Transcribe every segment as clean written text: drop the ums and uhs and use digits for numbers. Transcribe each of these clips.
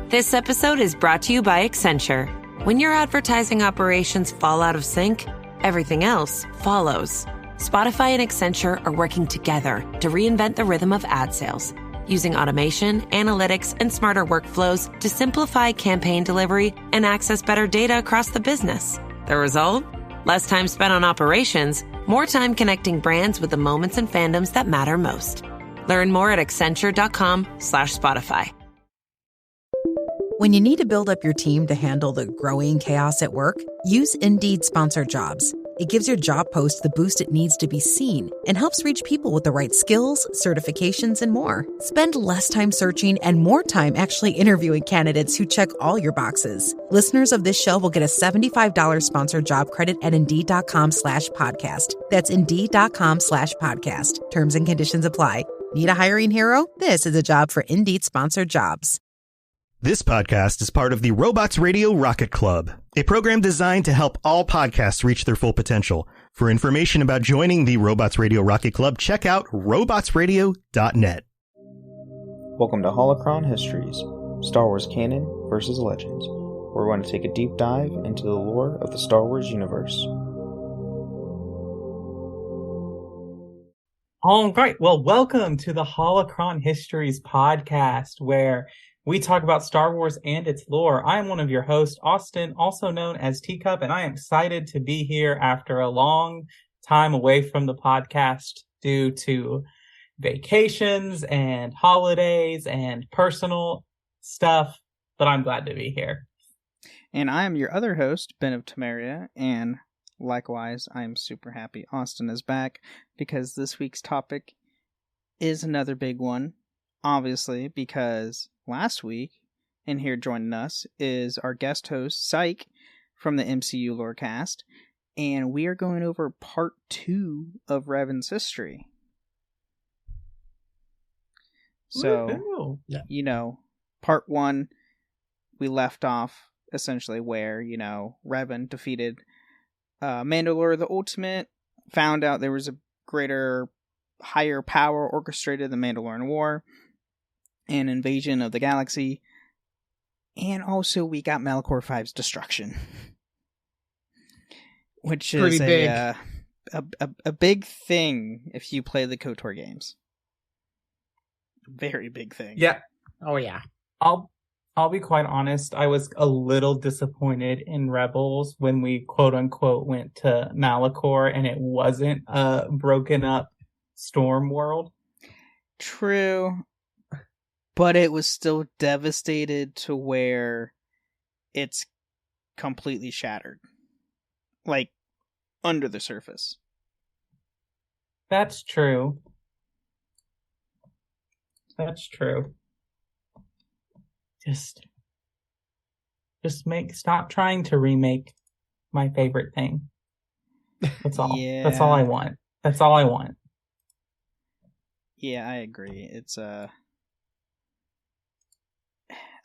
This episode is brought to you by Accenture. When your advertising operations fall out of sync, everything else follows. Spotify and Accenture are working together to reinvent the rhythm of ad sales, using automation, analytics, and smarter workflows to simplify campaign delivery and access better data across the business. The result? Less time spent on operations, more time connecting brands with the moments and fandoms that matter most. Learn more at accenture.com/Spotify. When you need to build up your team to handle the growing chaos at work, use Indeed Sponsored Jobs. It gives your job post the boost it needs to be seen and helps reach people with the right skills, certifications, and more. Spend less time searching and more time actually interviewing candidates who check all your boxes. Listeners of this show will get a $75 sponsored job credit at Indeed.com/podcast. That's Indeed.com/podcast. Terms and conditions apply. Need a hiring hero? This is a job for Indeed Sponsored Jobs. This podcast is part of the Robots Radio Rocket Club, a program designed to help all podcasts reach their full potential. For information about joining the Robots Radio Rocket Club, check out robotsradio.net. Welcome to Holocron Histories, Star Wars Canon versus Legends, where we're going to take a deep dive into the lore of the Star Wars universe. All right, well, welcome to the Holocron Histories podcast, where we talk about Star Wars and its lore. I am one of your hosts, Austin, also known as Teacup, and I am excited to be here after a long time away from the podcast due to vacations and holidays and personal stuff, but I'm glad to be here. And I am your other host, Ben of Temeria, and likewise, I am super happy Austin is back, because this week's topic is another big one, obviously, because last week, and here joining us is our guest host, Psych, from the MCU Lorecast, and we are going over part 2 of Revan's history. So, you know, part 1, we left off essentially where, you know, Revan defeated Mandalore the Ultimate, found out there was a greater, higher power orchestrated the Mandalorian War, an invasion of the galaxy, and also we got Malachor 5's destruction, which is a big thing if you play the KOTOR games. Very big thing. Yeah. Oh yeah. I'll be quite honest. I was a little disappointed in Rebels when we quote unquote went to Malachor and it wasn't a broken up storm world. True. But it was still devastated to where it's completely shattered. Like, under the surface. That's true. That's true. Stop trying to remake my favorite thing. That's all. Yeah. That's all I want. That's all I want. Yeah, I agree. It's,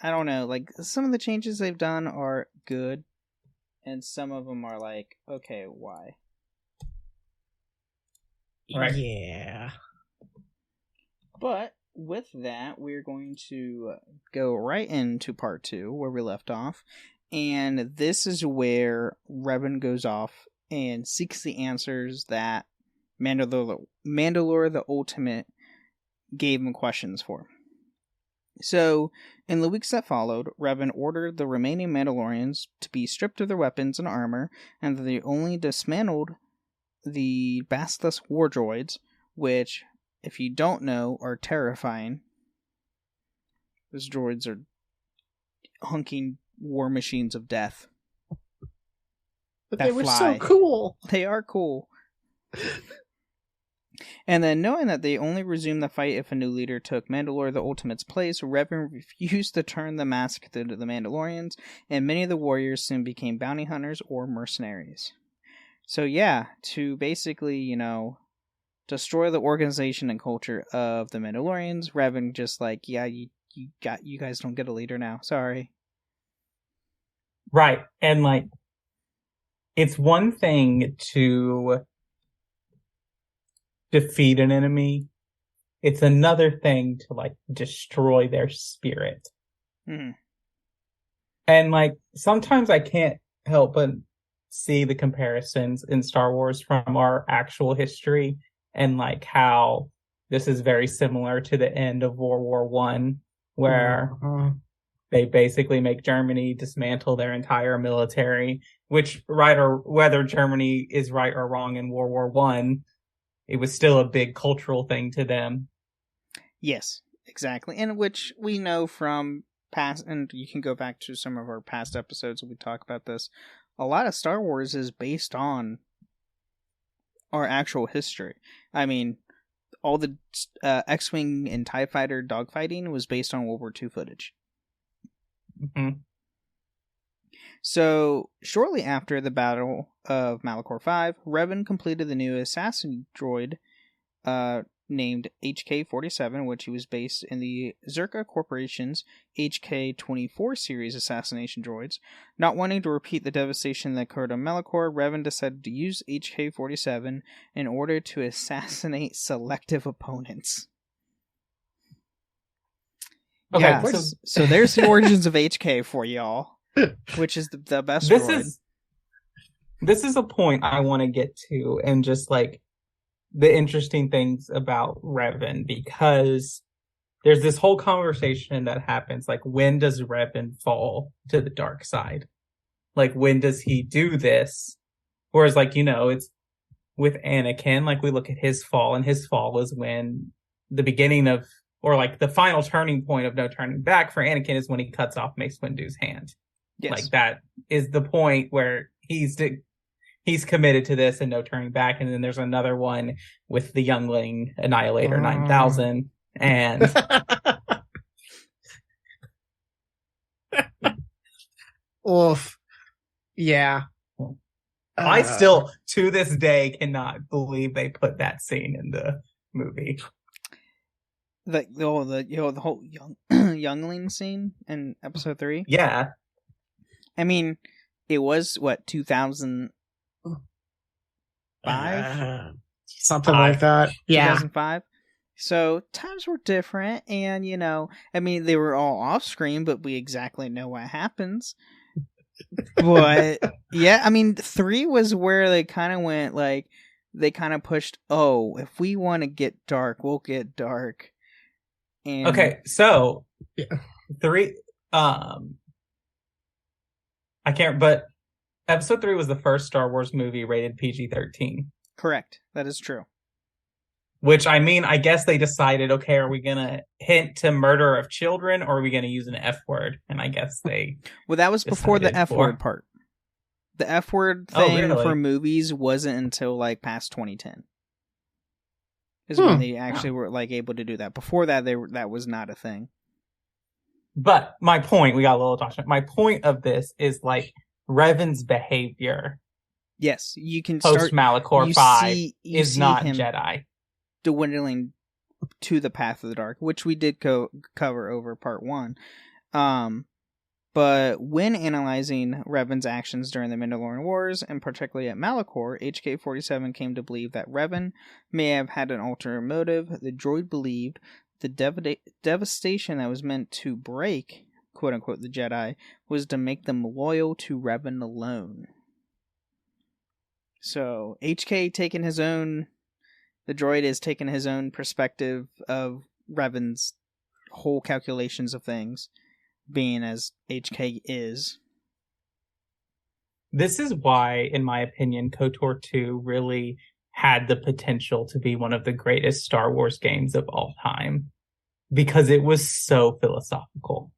I don't know, like, some of the changes they've done are good, and some of them are like, okay, why? Right. Yeah. But, with that, we're going to go right into part 2, where we left off, and this is where Revan goes off and seeks the answers that Mandalore the Ultimate gave him questions for. So, in the weeks that followed, Revan ordered the remaining Mandalorians to be stripped of their weapons and armor, and they only dismantled the Basilisk war droids, which, if you don't know, are terrifying. Those droids are hunking war machines of death. But they were so cool. They are cool. And then, knowing that they only resumed the fight if a new leader took Mandalore the Ultimate's place, Revan refused to turn the mask to the Mandalorians, and many of the warriors soon became bounty hunters or mercenaries. So yeah, to basically, you know, destroy the organization and culture of the Mandalorians, Revan just like, yeah, you guys don't get a leader now. Sorry. Right. And like, it's one thing to defeat an enemy. It's another thing to like destroy their spirit. Mm-hmm. And like sometimes I can't help but see the comparisons in Star Wars from our actual history and like how this is very similar to the end of World War One, where they basically make Germany dismantle their entire military, which right or whether Germany is right or wrong in World War One, it was still a big cultural thing to them. Yes, exactly. And which we know from past, and you can go back to some of our past episodes when we talk about this. A lot of Star Wars is based on our actual history. I mean, all the X-Wing and TIE Fighter dogfighting was based on World War II footage. Mm-hmm. So, shortly after the Battle of Malachor 5, Revan completed the new assassin droid named HK-47, which he was based in the Zerka Corporation's HK-24 series assassination droids. Not wanting to repeat the devastation that occurred on Malachor, Revan decided to use HK-47 in order to assassinate selective opponents. Okay, yeah, so there's the origins of HK for y'all, which is the best droid. This is a point I want to get to, and just like the interesting things about Revan, because there's this whole conversation that happens, like, when does Revan fall to the dark side? Like, when does he do this? Whereas, like, you know, it's with Anakin, like, we look at his fall, and his fall is when the beginning of, or like the final turning point of no turning back for Anakin is when he cuts off Mace Windu's hand. Yes. Like, that is the point where he's committed to this and no turning back. And then there's another one with the youngling Annihilator 9000. And oof. Yeah. I still, to this day, cannot believe they put that scene in the movie. The whole youngling scene in episode 3? Yeah. I mean, it was, 2005? Something like that. Yeah. 2005. So times were different, and you know, I mean, they were all off screen, but we exactly know what happens. But yeah, I mean, 3 was where they kind of went, like, they kind of pushed, oh, if we want to get dark, we'll get dark. And okay, so 3, I can't, but episode 3 was the first Star Wars movie rated PG-13. Correct. That is true. Which, I mean, I guess they decided, okay, are we going to hint to murder of children, or are we going to use an F word? And I guess they... Well, that was before the F word part. The F word thing for movies wasn't until, like, past 2010. Is when they actually were, like, able to do that. Before that, that was not a thing. But my point, we got a little talk. My point of this is, like, Revan's behavior. Yes, you can post Malachor 5 is not Jedi. Dwindling to the path of the dark, which we did cover over part 1. But when analyzing Revan's actions during the Mandalorian Wars, and particularly at Malachor, HK-47 came to believe that Revan may have had an ulterior motive. The droid believed the devastation that was meant to break, quote-unquote, the Jedi, was to make them loyal to Revan alone. So, HK taking his own... The droid is taking his own perspective of Revan's whole calculations of things, being as HK is. This is why, in my opinion, KOTOR 2 really had the potential to be one of the greatest Star Wars games of all time. Because it was so philosophical.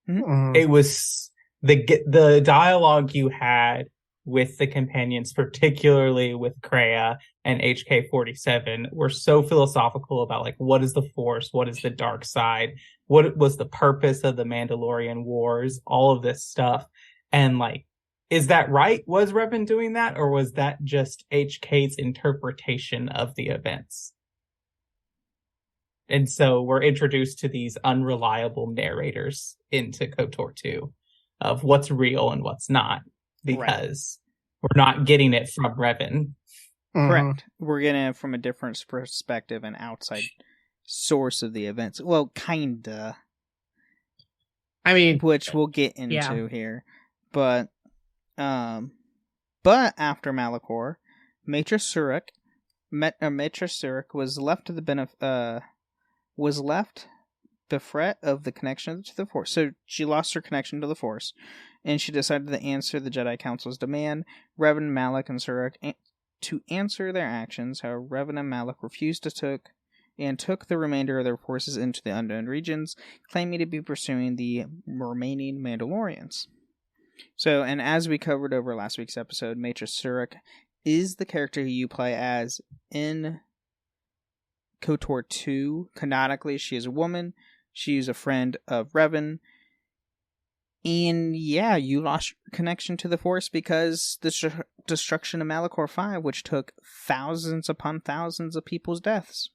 Mm-hmm. It was... The dialogue you had with the companions, particularly with Kreia and HK-47, were so philosophical about, like, what is the Force, what is the dark side, what was the purpose of the Mandalorian Wars, all of this stuff. And, like, is that right? Was Revan doing that, or was that just HK's interpretation of the events? And so we're introduced to these unreliable narrators into KOTOR 2 of what's real and what's not. Because we're not getting it from Revan. Correct. We're getting it from a different perspective and outside source of the events. Well, kinda. I mean, which we'll get into here. But after Malachor, Maître Surik was left bereft of the connection to the Force. So she lost her connection to the Force, and she decided to answer the Jedi Council's demand. Revan, Malak, and Surik to answer their actions. However, Revan and Malak refused to took the remainder of their forces into the unknown regions, claiming to be pursuing the remaining Mandalorians. So, and as we covered over last week's episode, Maître Surik is the character who you play as in KOTOR 2. Canonically, she is a woman. She is a friend of Revan. And yeah, you lost your connection to the Force because the destruction of Malachor 5, which took thousands upon thousands of people's deaths.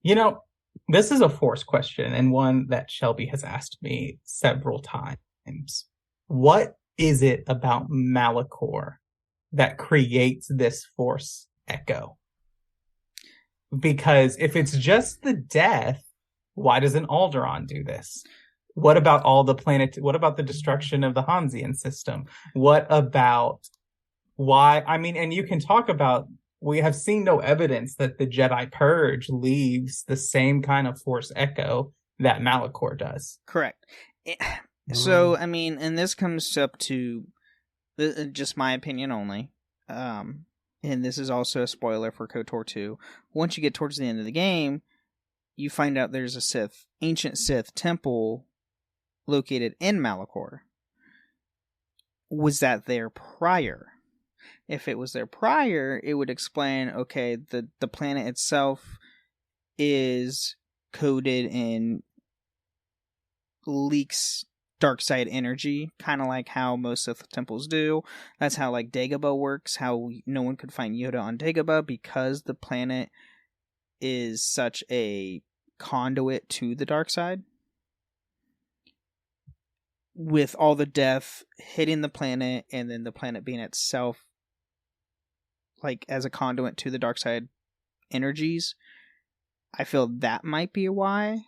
You know, this is a Force question, and one that Shelby has asked me several times. What is it about Malachor that creates this Force echo? Because if it's just the death, why doesn't Alderaan do this? What about all the planet? What about the destruction of the Hansian system? What about why? I mean, and you can talk about, we have seen no evidence that the Jedi Purge leaves the same kind of Force echo that Malachor does. Correct. So, I mean, and this comes up to just my opinion only. And this is also a spoiler for KOTOR 2. Once you get towards the end of the game, you find out there's a ancient Sith temple located in Malachor. Was that there prior? If it was there prior, it would explain, okay, the planet itself is coded in leaks dark side energy, kind of like how most Sith temples do. That's how like Dagobah works, how no one could find Yoda on Dagobah because the planet is such a conduit to the dark side. With all the death hitting the planet and then the planet being itself like as a conduit to the dark side energies, I feel that might be why.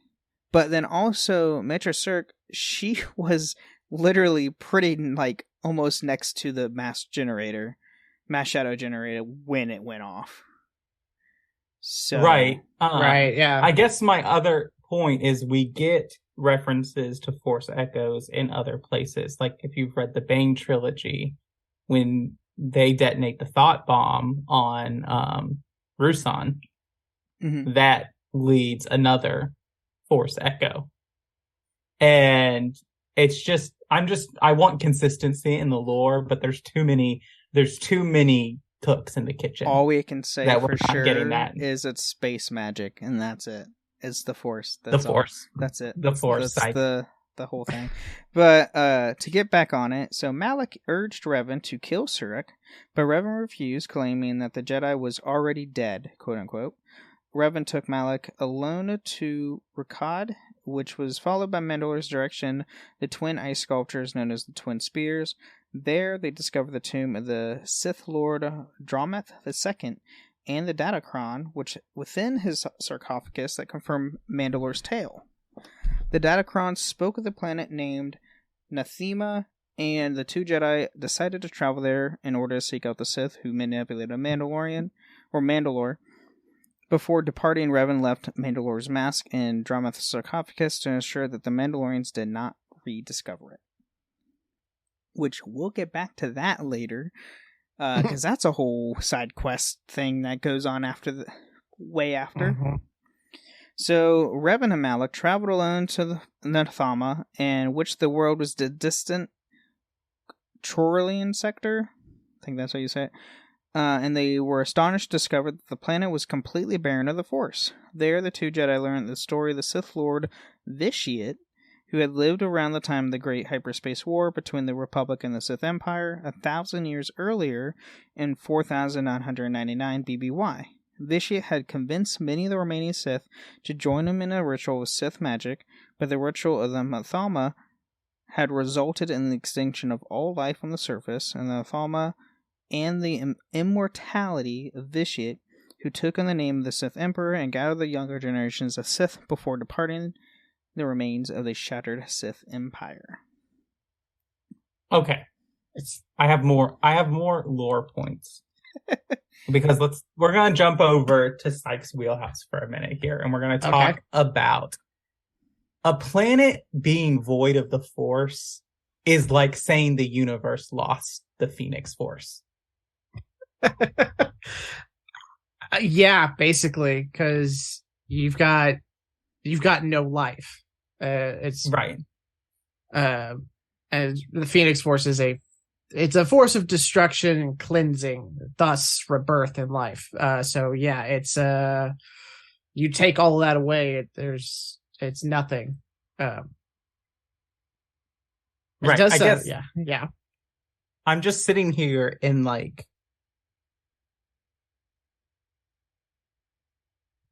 But then also, Maître Surik, she was literally pretty, like, almost next to the mass shadow generator when it went off. So, right, yeah. I guess my other point is we get references to Force echoes in other places. Like, if you've read the Bane trilogy, when they detonate the thought bomb on Ruusan, that leads another Force echo. And it's just, I want consistency in the lore, but there's too many cooks in the kitchen. All we can say that for sure is it's space magic, and that's it. It's the Force. That's the Force. That's it. The Force. That's the whole thing. But to get back on it, so Malak urged Revan to kill Surik, but Revan refused, claiming that the Jedi was already dead, quote unquote. Revan took Malak alone to Rakad, which was followed by Mandalor's direction, the twin ice sculptures known as the Twin Spears. There, they discovered the tomb of the Sith Lord Drometh II and the Datacron, which within his sarcophagus that confirmed Mandalor's tale. The Datacron spoke of the planet named Nathema, and the two Jedi decided to travel there in order to seek out the Sith who manipulated Mandalore. Before departing, Revan left Mandalor's mask in Drometh's sarcophagus to ensure that the Mandalorians did not rediscover it. Which we'll get back to that later, because that's a whole side quest thing that goes on way after. Mm-hmm. So Revan and Malak traveled alone to the Nathama, in which the world was the distant Chorlian sector. I think that's how you say it. And they were astonished to discover that the planet was completely barren of the Force. There, the two Jedi learned the story of the Sith Lord Vitiate, who had lived around the time of the Great Hyperspace War between the Republic and the Sith Empire 1,000 years earlier in 4,999 BBY. Vitiate had convinced many of the remaining Sith to join him in a ritual of Sith magic, but the ritual of the Nathama had resulted in the extinction of all life on the surface, and the Nathama and the immortality of Vitiate, who took on the name of the Sith Emperor and gathered the younger generations of Sith before departing the remains of the shattered Sith Empire. Okay. I have more lore points. Because we're going to jump over to Sykes' wheelhouse for a minute here, and we're going to talk about a planet being void of the Force is like saying the universe lost the Phoenix Force. Yeah, basically, because you've got no life. It's right. And the Phoenix Force is it's a force of destruction and cleansing, thus rebirth in life. So yeah, it's you take all of that away, it's nothing. Right. I guess. Yeah. I'm just sitting here and like,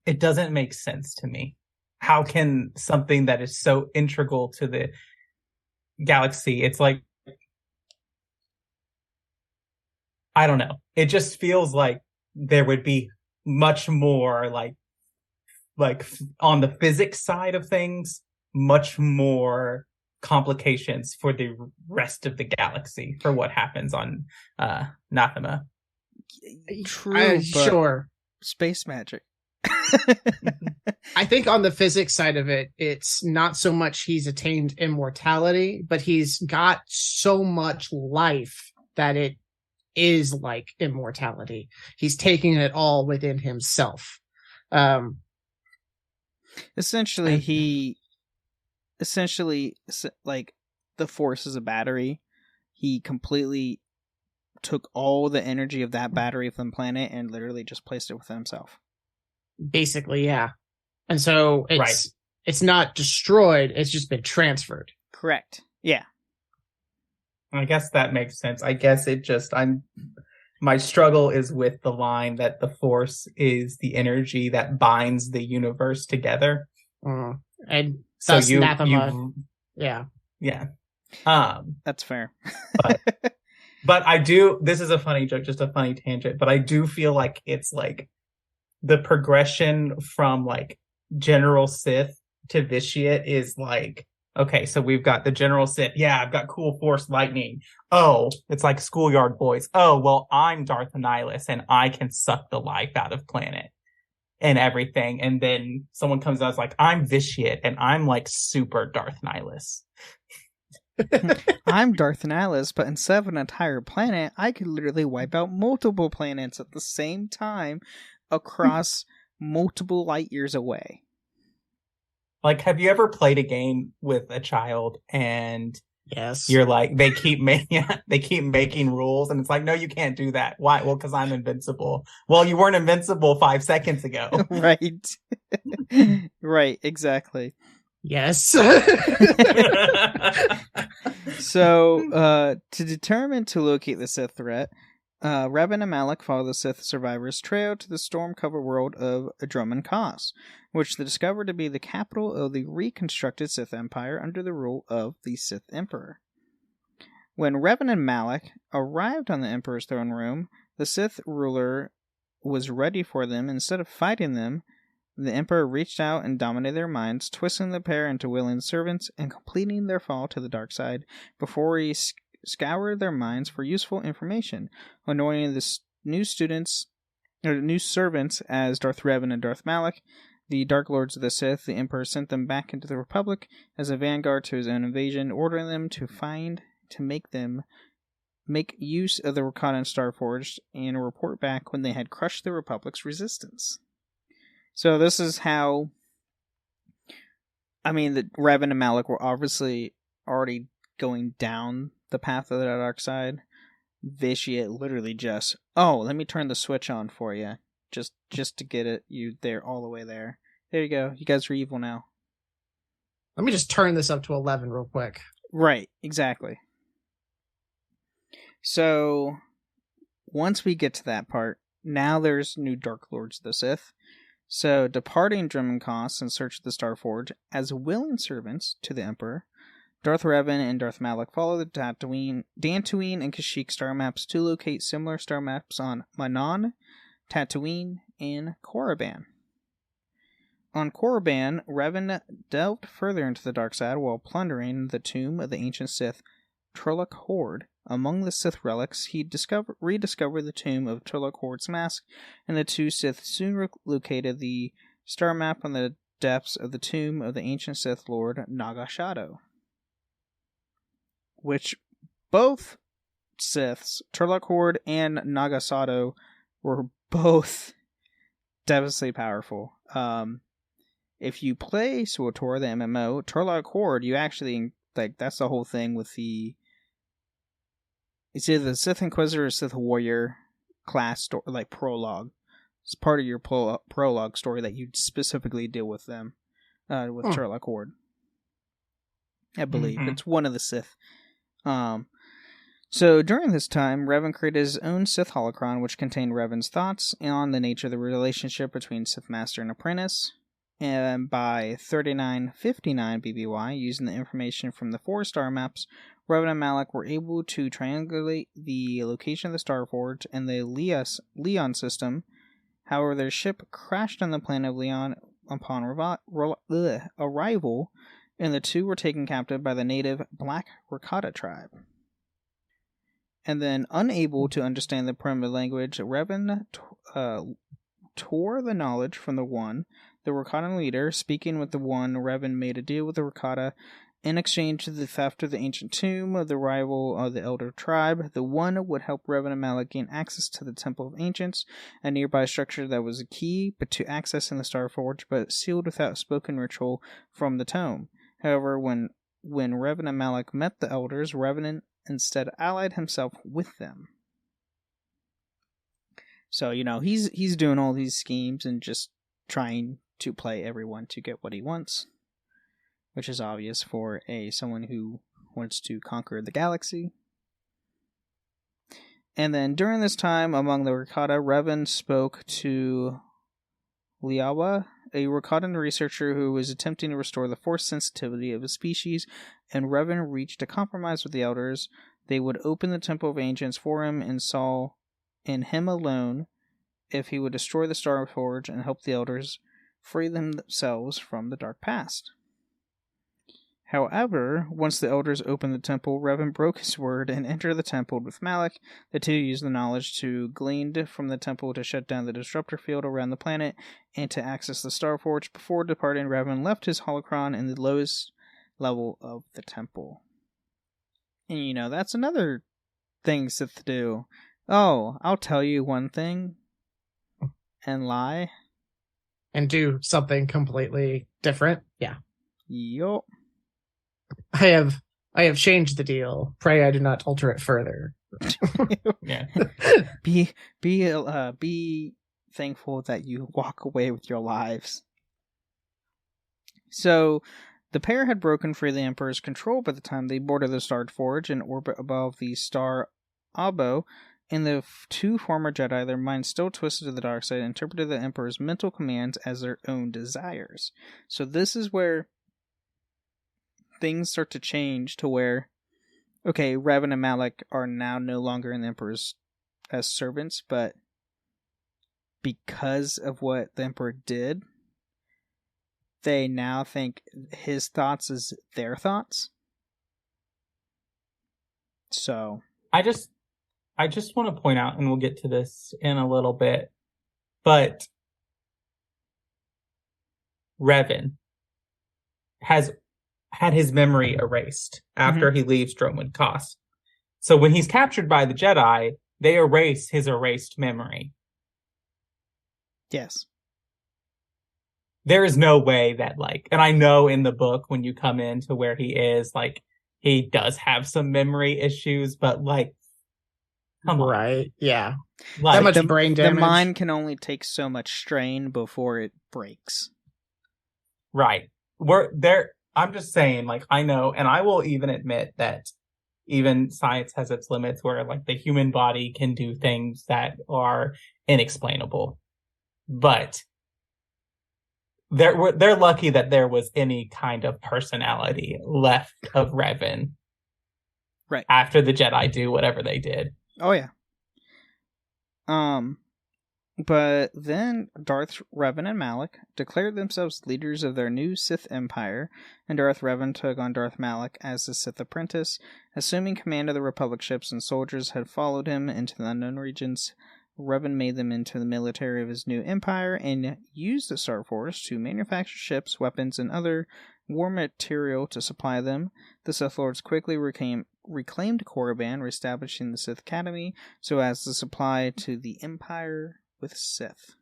it doesn't make sense to me. How can something that is so integral to the galaxy, it's like, I don't know. It just feels like there would be much more like on the physics side of things, much more complications for the rest of the galaxy for what happens on Nathema. True, but sure. Space magic. I think on the physics side of it, it's not so much he's attained immortality, but he's got so much life that it is like immortality. He's taking it all within himself. Essentially, like the Force is a battery. He completely took all the energy of that battery from the planet and literally just placed it within himself. Basically, yeah. And so it's not destroyed, it's just been transferred. Correct. Yeah. I guess that makes sense. I guess my struggle is with the line that the Force is the energy that binds the universe together. And so Nathema. Yeah. That's fair. But I do, this is a funny joke, just a funny tangent, but I do feel like it's like the progression from like General Sith to Vitiate is like, okay, so we've got the General Sith. Yeah, I've got cool Force lightning. Oh, it's like schoolyard boys. Oh, well, I'm Darth Nihilus and I can suck the life out of planet and everything. And then someone comes out and is like, I'm Vitiate and I'm like super Darth Nihilus. I'm Darth Nihilus, but instead of an entire planet, I could literally wipe out multiple planets at the same time across multiple light years away. Like, have you ever played a game with a child and yes, you're like, they keep making rules and it's like, no, you can't do that. Why? Well, because I'm invincible. Well, you weren't invincible 5 seconds ago. Right. Right, exactly. Yes. So, to determine to locate the Sith threat, Revan and Malak follow the Sith survivors' trail to the storm-covered world of Drummond Kos, which they discover to be the capital of the reconstructed Sith Empire under the rule of the Sith Emperor. When Revan and Malak arrived on the Emperor's throne room, the Sith ruler was ready for them. Instead of fighting them, the Emperor reached out and dominated their minds, twisting the pair into willing servants and completing their fall to the dark side before he scoured their minds for useful information, anointing the new servants as Darth Revan and Darth Malak, the Dark Lords of the Sith. The Emperor sent them back into the Republic as a vanguard to his own invasion, ordering them to make use of the Rakatan Starforged and report back when they had crushed the Republic's resistance. So this is how, I mean, the Revan and Malak were obviously already going down the path of the dark side. Vitiate literally just, let me turn the switch on for you, just to get you there all the way there. There you go. You guys are evil now. Let me just turn this up to 11 real quick. Right, exactly. So once we get to that part, now there's new Dark Lords of the Sith. So, departing Drummond Kos in search of the Starforge as willing servants to the Emperor, Darth Revan and Darth Malak follow the Dantooine and Kashyyyk star maps to locate similar star maps on Manon, Tatooine, and Korriban. On Korriban, Revan delved further into the dark side while plundering the tomb of the ancient Sith Trolloc Horde. Among the Sith relics, he rediscovered the tomb of Trolloc Horde's mask, and the two Sith soon located the star map on the depths of the tomb of the ancient Sith Lord Naga Shadow. Which both Siths, Trolloc Horde and Naga Shadow, were both devastatingly powerful. If you play KOTOR, the MMO, Trolloc Horde, you actually, like, that's the whole thing with it's either the Sith Inquisitor or Sith Warrior class, like, prologue. It's part of your prologue story that you specifically deal with them, with Trolloc Horde. I believe. It's one of the Sith. So during this time, Revan created his own Sith holocron, which contained Revan's thoughts on the nature of the relationship between Sith Master and Apprentice. And by 3959 BBY, using the information from the 4 star maps, Revan and Malak were able to triangulate the location of the Starforge and the Leon system. However, their ship crashed on the planet of Leon upon arrival, and the two were taken captive by the native Black Rakata tribe. And then, unable to understand the primitive language, Revan tore the knowledge from the One, the Rakata leader. Speaking with the One, Revan made a deal with the Rakata in exchange for the theft of the ancient tomb of the rival of the Elder tribe. The One would help Revan and Malak gain access to the Temple of Ancients, a nearby structure that was a key to accessing the Starforge, but sealed without spoken ritual from the tome. However, when Revan and Malak met the Elders, Revan instead allied himself with them. So, he's doing all these schemes and just trying to play everyone to get what he wants, which is obvious for someone who wants to conquer the galaxy. And then during this time, among the Rakata, Revan spoke to Liawa, a Rakatan researcher who was attempting to restore the force sensitivity of his species, and Revan reached a compromise with the Elders. They would open the Temple of Ancients for him and saw in him alone if he would destroy the Starforge and help the Elders free themselves from the dark past. However, once the Elders opened the temple, Revan broke his word and entered the temple with Malak. The two used the knowledge gleaned from the temple to shut down the disruptor field around the planet and to access the Starforge. Before departing, Revan left his holocron in the lowest level of the temple. And that's another thing Sith do. Oh, I'll tell you one thing and lie. And do something completely different. Yeah. Yup. I have changed the deal. Pray I do not alter it further. Yeah. Be thankful that you walk away with your lives. So, the pair had broken free of the Emperor's control by the time they boarded the Starforge in orbit above the star Abo. And the two former Jedi, their minds still twisted to the dark side, interpreted the Emperor's mental commands as their own desires. So this is where things start to change to where, okay, Revan and Malak are now no longer in the Emperor's as servants, but because of what the Emperor did, they now think his thoughts is their thoughts. So I just want to point out, and we'll get to this in a little bit, but Revan has had his memory erased after he leaves Dromund Kaas. So when he's captured by the Jedi, they erase his erased memory. yes. There is no way that, and I know in the book when you come into where he is, he does have some memory issues, but come on. Right, yeah. That much brain damage. The mind can only take so much strain before it breaks. Right. I'm just saying, I know, and I will even admit that even science has its limits where, the human body can do things that are inexplainable. But they're lucky that there was any kind of personality left of Revan. Right. After the Jedi do whatever they did. Oh, yeah. But then Darth Revan and Malak declared themselves leaders of their new Sith Empire, and Darth Revan took on Darth Malak as the Sith apprentice. Assuming command of the Republic ships and soldiers had followed him into the unknown regions, Revan made them into the military of his new empire and used the Star Force to manufacture ships, weapons, and other war material to supply them. The Sith Lords quickly reclaimed Korriban, reestablishing the Sith Academy so as to supply to the Empire with Sith.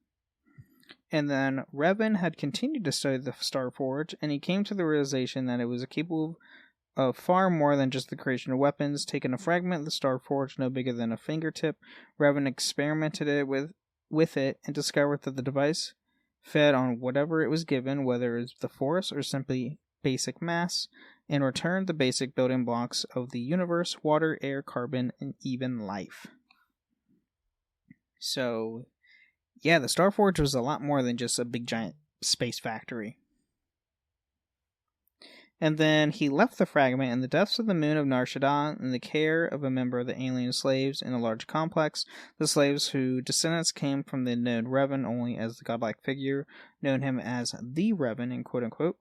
And then Revan had continued to study the Star Forge, and he came to the realization that it was capable of far more than just the creation of weapons. Taking a fragment of the Star Forge no bigger than a fingertip, Revan experimented with it and discovered that the device fed on whatever it was given, whether it was the Force or simply basic mass, and returned the basic building blocks of the universe: water, air, carbon, and even life. So yeah, the Star Forge was a lot more than just a big giant space factory. And then he left the fragment in the depths of the moon of Nar Shaddaa in the care of a member of the alien slaves in a large complex. The slaves, whose descendants came from the known Revan only as the godlike figure, known him as the Revan, in quote-unquote,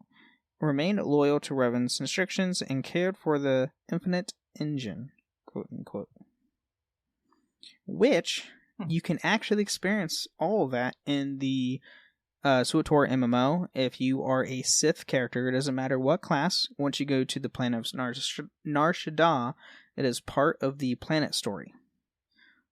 remained loyal to Revan's instructions and cared for the infinite engine, quote-unquote. Which you can actually experience all of that in the KOTOR MMO. If you are a Sith character, it doesn't matter what class. Once you go to the planet of Nar Shaddaa, it is part of the planet story.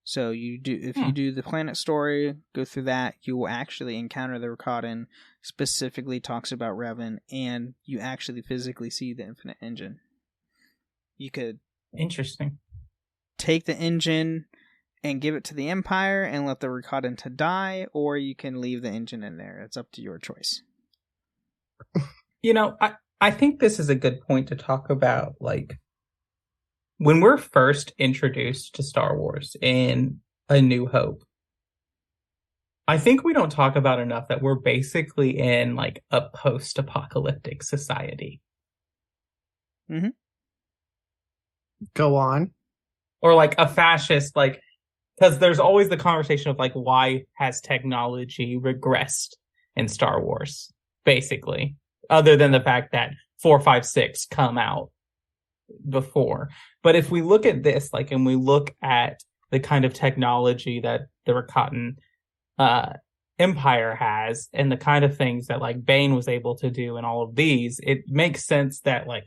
So you do the planet story, go through that, you will actually encounter the Rakatan. Specifically talks about Revan, and you actually physically see the infinite engine. You could Interesting. take the engine and give it to the Empire and let the Rakatan to die, or you can leave the engine in there. It's up to your choice. You know, I think this is a good point to talk about, like, when we're first introduced to Star Wars in A New Hope, I think we don't talk about enough that we're basically in, like, a post-apocalyptic society. Mm-hmm. Go on. Or, like, a fascist, like, because there's always the conversation of, like, why has technology regressed in Star Wars, basically, other than the fact that 4, 5, 6 come out before. But if we look at this, like, and we look at the kind of technology that the Rakatan Empire has, and the kind of things that, like, Bane was able to do and all of these, it makes sense that, like,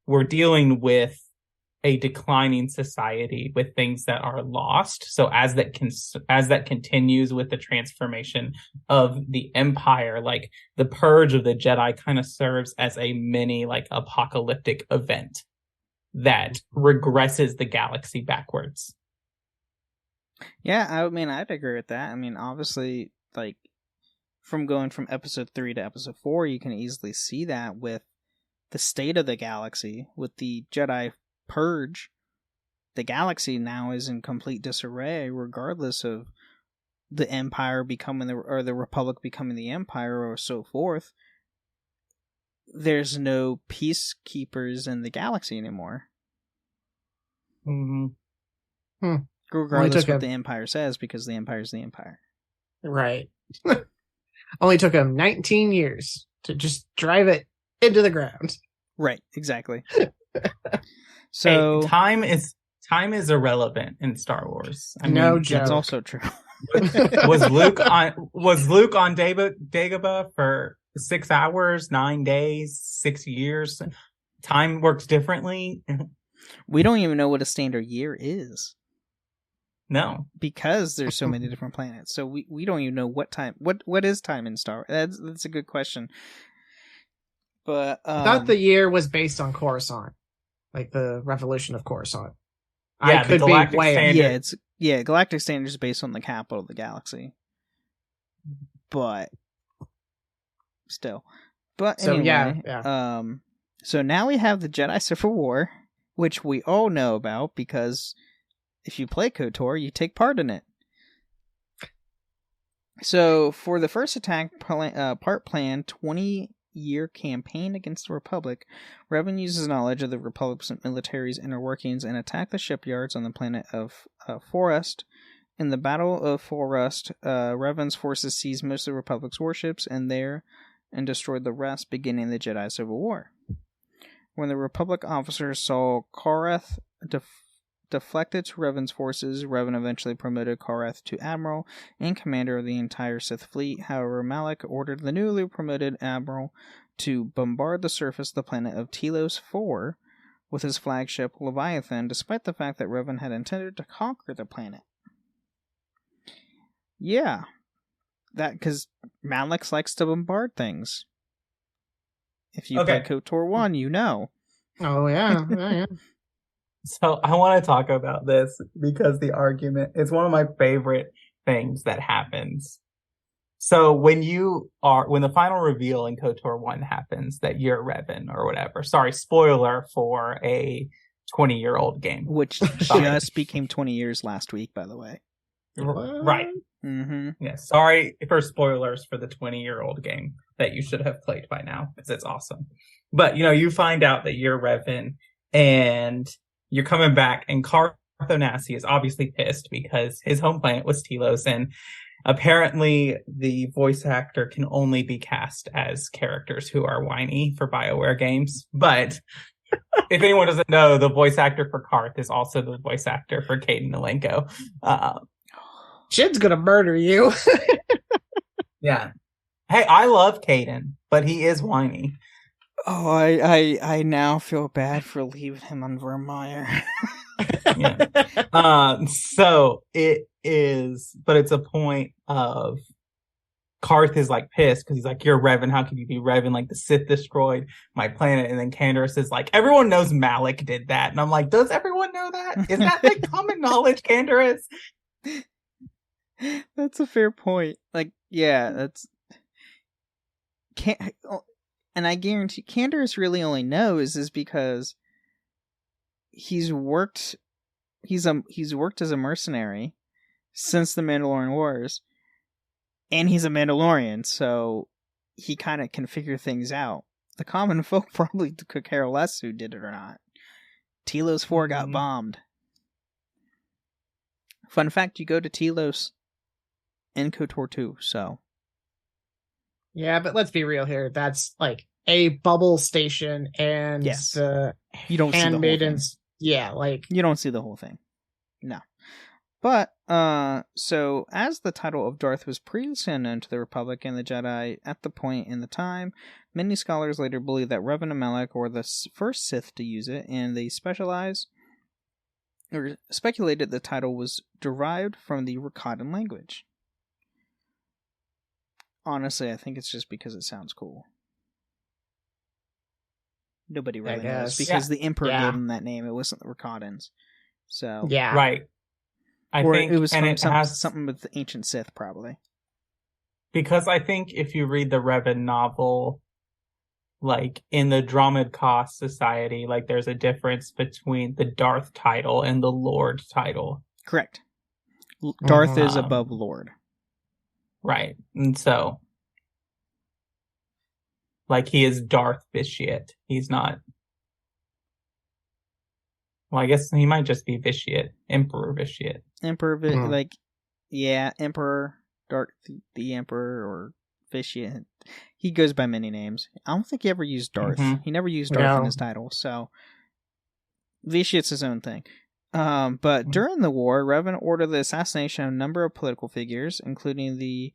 we're dealing with a declining society with things that are lost. So as that continues with the transformation of the Empire, like, the purge of the Jedi kind of serves as a mini, like, apocalyptic event that regresses the galaxy backwards. Yeah, I mean, I'd agree with that. I mean, obviously, like, from going from episode 3 to episode 4, you can easily see that with the state of the galaxy, with the Jedi purge. The galaxy now is in complete disarray, regardless of the Empire becoming the Republic becoming the Empire, or so forth. There's no peacekeepers in the galaxy anymore. Mm-hmm. Regardless of what the Empire says, because the Empire is the Empire. Right. Only took him 19 years to just drive it into the ground. Right, exactly. So hey, time is irrelevant in Star Wars. I no mean, joke. That's also true. was Luke on Dagobah for 6 hours, 9 days, 6 years? Time works differently. We don't even know what a standard year is. No, because there's so many different planets. So we don't even know what time. What is time in Star Wars? That's a good question. But I thought the year was based on Coruscant, like the revolution of Coruscant. Yeah, I could the Galactic be way Standard. Galactic Standard is based on the capital of the galaxy. But still, So, anyway, yeah. So now we have the Jedi Civil War, which we all know about because if you play KOTOR, you take part in it. So for the first attack part planned 20-year campaign against the Republic, Revan uses knowledge of the Republic's military's inner workings and attack the shipyards on the planet of Forest In the Battle of Full Rust, Revan's forces seized most of the Republic's warships and destroyed the rest, beginning the Jedi Civil War. When the Republic officers saw Korath deflected to Revan's forces, Revan eventually promoted Korath to Admiral and commander of the entire Sith fleet. However, Malak ordered the newly promoted Admiral to bombard the surface of the planet of Telos 4 with his flagship Leviathan, despite the fact that Revan had intended to conquer the planet. Yeah, that because Malak likes to bombard things. If you play KOTOR 1, you know. Oh, yeah. Yeah. So I want to talk about this because the argument is one of my favorite things that happens. So when the final reveal in KOTOR 1 happens that you're Revan or whatever. Sorry, spoiler for a 20-year-old game. Which just became 20 years last week, by the way. Right. Mm-hmm. Yeah, sorry for spoilers for the 20-year-old game that you should have played by now, because it's awesome. But, you find out that you're Revan, and you're coming back, and Carth Onasi is obviously pissed because his home planet was Telos, and apparently the voice actor can only be cast as characters who are whiny for BioWare games. But if anyone doesn't know, the voice actor for Carth is also the voice actor for Caden Alenko. Shit's gonna murder you. Yeah. Hey, I love Caden, but he is whiny. Oh, I now feel bad for leaving him on Vermeer. Yeah. So it is, but it's a point of Carth is like pissed because he's like, "You're Revan. How can you be Revan? Like the Sith destroyed my planet." And then Candace is like, "Everyone knows Malak did that." And I'm like, "Does everyone know that? Is that like common knowledge, Candace?" That's a fair point. Like, yeah, that's and I guarantee Candace really only knows is because he's worked as a mercenary since the Mandalorian Wars, and he's a Mandalorian, so he kind of can figure things out. The common folk probably could care less who did it or not. Telos 4 got bombed. Fun fact, you go to Telos in KOTOR 2, so. Yeah, but let's be real here. That's like a bubble station, and yes. The you don't handmaidens. Yeah, like you don't see the whole thing. No. But, so, as the title of Darth was previously unknown to the Republic and the Jedi at the point in the time, many scholars later believe that Revan and Malak were the first Sith to use it, and they speculated the title was derived from the Rakatan language. Honestly, I think it's just because it sounds cool. Nobody really knows, because the Emperor gave them that name. It wasn't the Rakatans. So, yeah. Right. I think it was from something with the ancient Sith, probably. Because I think if you read the Revan novel, like in the Dromid Koss Society, like there's a difference between the Darth title and the Lord title. Correct. Darth is above Lord. Right. And so, like, he is Darth Vitiate. He's not. Well, I guess he might just be Vitiate. Emperor Vitiate. Emperor, Emperor, Darth the Emperor, or Vitiate. He goes by many names. I don't think he ever used Darth. Mm-hmm. He never used Darth in his title, so Vitiate's his own thing. But during the war, Revan ordered the assassination of a number of political figures, including the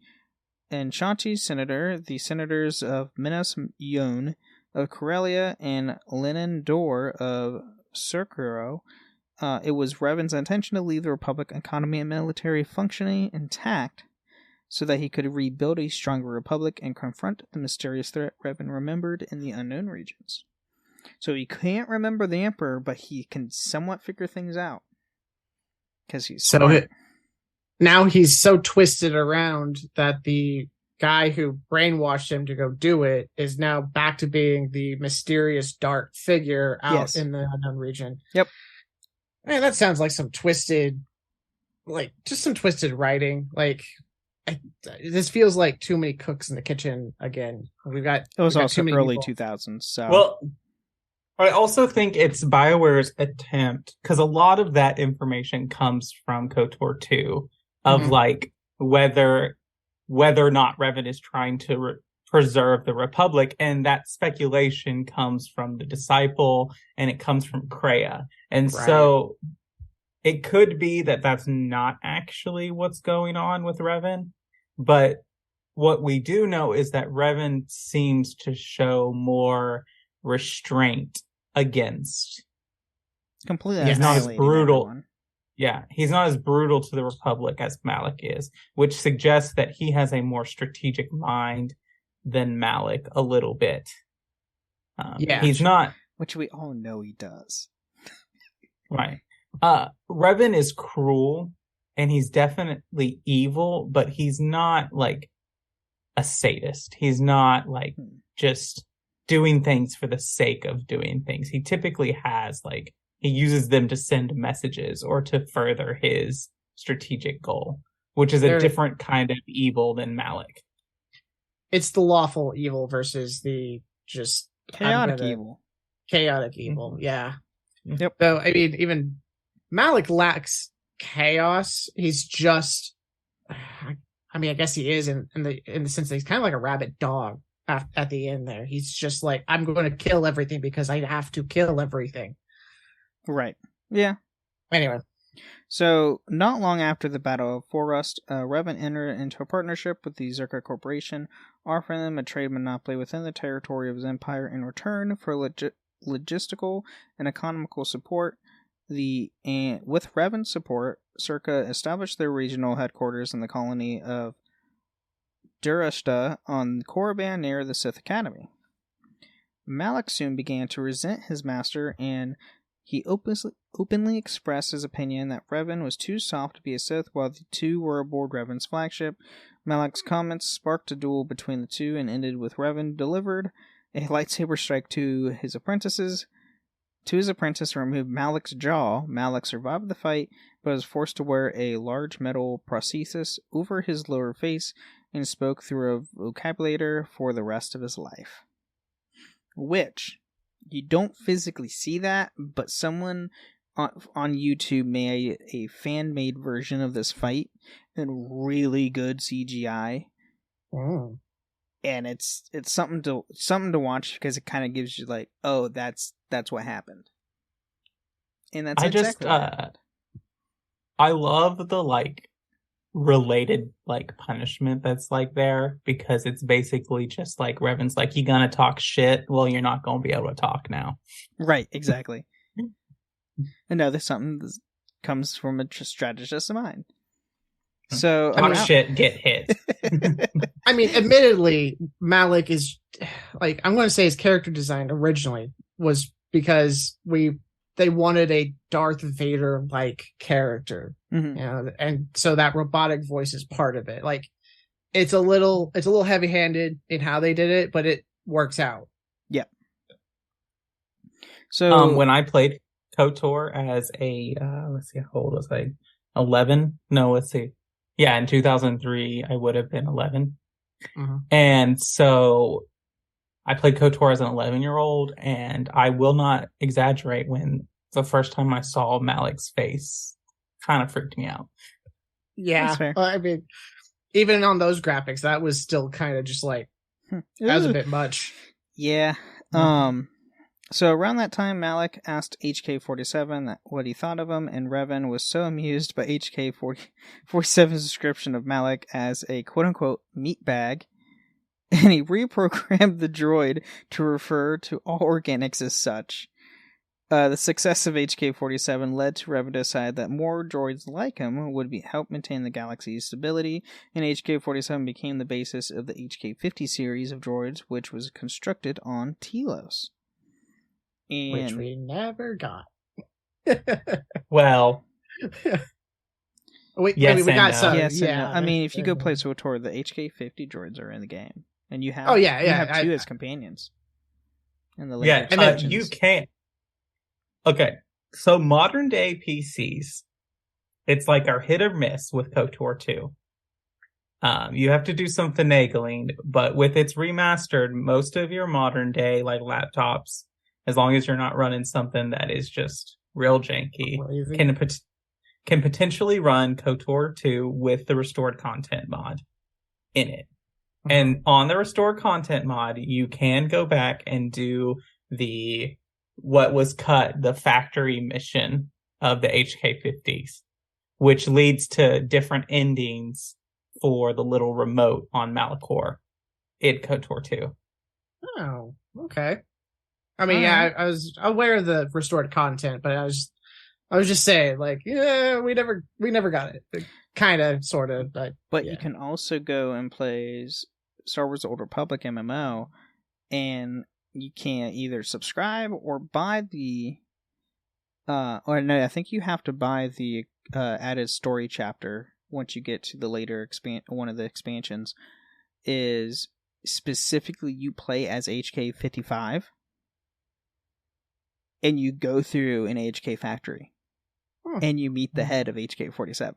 Enchanti senator, the senators of Minas Yon of Corellia, and Lenin Dor of Surkuro. It was Revan's intention to leave the Republic economy and military functioning intact so that he could rebuild a stronger Republic and confront the mysterious threat Revan remembered in the unknown regions. So he can't remember the Emperor, but he can somewhat figure things out. Because he's smart. Now he's so twisted around that the guy who brainwashed him to go do it is now back to being the mysterious dark figure out in the unknown region. Yep. Man, that sounds like some twisted, just some twisted writing. This feels like too many cooks in the kitchen again. It was also early 2000s, so. Well, I also think it's BioWare's attempt, because a lot of that information comes from KOTOR 2, of like whether or not Revan is trying to preserve the Republic, and that speculation comes from the Disciple and it comes from Kreia, and so it could be that that's not actually what's going on with Revan, but what we do know is that Revan seems to show more restraint against. Completely. He's not as brutal. Everyone. Yeah, he's not as brutal to the Republic as Malak is, which suggests that he has a more strategic mind than Malak a little bit. He's not... Which we all know he does. Right. Revan is cruel, and he's definitely evil, but he's not, like, a sadist. He's not, like, just doing things for the sake of doing things. He typically has, like, he uses them to send messages or to further his strategic goal, which is a different kind of evil than Malak. It's the lawful evil versus the just chaotic evil. Chaotic evil, yeah. Yep. So, I mean, even Malak lacks chaos. He's just, I mean, I guess he is in the sense that he's kind of like a rabid dog at the end there. He's just like, I'm going to kill everything because I have to kill everything. Right. Yeah. Anyway. So, not long after the Battle of Forest, Revan entered into a partnership with the Zerka Corporation, offering them a trade monopoly within the territory of his empire in return for logistical and economical support. With Revan's support, Zerka established their regional headquarters in the colony of Durashta on Korriban near the Sith Academy. Malak soon began to resent his master, and he openly expressed his opinion that Revan was too soft to be a Sith while the two were aboard Revan's flagship. Malak's comments sparked a duel between the two and ended with Revan delivered a lightsaber strike to his apprentice and removed Malak's jaw. Malak survived the fight, but was forced to wear a large metal prosthesis over his lower face and spoke through a vocabulator for the rest of his life. Which... you don't physically see that, but someone on YouTube made a fan-made version of this fight in really good CGI. Oh. And it's something to watch because it kind of gives you like, oh, that's what happened. And that's exactly I love the like related like punishment that's like there, because it's basically just like Revan's like, you gonna talk shit, well, you're not gonna be able to talk now. Right, exactly. And now there's something that comes from a strategist of mine. So talk shit, get hit. I mean, admittedly, Malak is like, I'm going to say his character design originally was because they wanted a Darth Vader like character, you know, and so that robotic voice is part of it. Like, it's a little heavy handed in how they did it, but it works out. Yep. So when I played KOTOR as a let's see, how old was I? 11? No, let's see. Yeah, in 2003, I would have been 11. And so I played KOTOR as an 11-year-old, and I will not exaggerate when the first time I saw Malak's face kind of freaked me out. Yeah. I mean, even on those graphics, that was still kind of just like, that was a bit much. Yeah. So around that time, Malak asked HK-47 what he thought of him, and Revan was so amused by HK-47's description of Malak as a quote-unquote meat bag, and he reprogrammed the droid to refer to all organics as such. The success of HK-47 led to Revan to decide that more droids like him would help maintain the galaxy's stability, and HK-47 became the basis of the HK-50 series of droids, which was constructed on Telos. Which we never got. Well, we got some. Yes, yeah. I mean, if you go play KOTOR, the HK-50 droids are in the game, and you have you have two as companions. In the and you can't. Okay, so modern day PCs, it's like our hit or miss with KOTOR 2. You have to do some finagling, but with its remastered, most of your modern day like laptops, as long as you're not running something that is just real janky, can potentially run KOTOR 2 with the restored content mod in it. And on the restored content mod, you can go back and do what was cut, the factory mission of the HK50s, which leads to different endings for the little remote on Malachor in KOTOR 2. Oh, okay. I mean, yeah, I was aware of the restored content, but I was just saying, like, yeah, we never got it. Kind of, sort of, but yeah. You can also go and play Star Wars: The Old Republic MMO, and you can either subscribe or buy the. Or no, I think you have to buy the added story chapter once you get to the later one of the expansions. Is specifically you play as HK55, and you go through an HK factory, and you meet the head of HK47.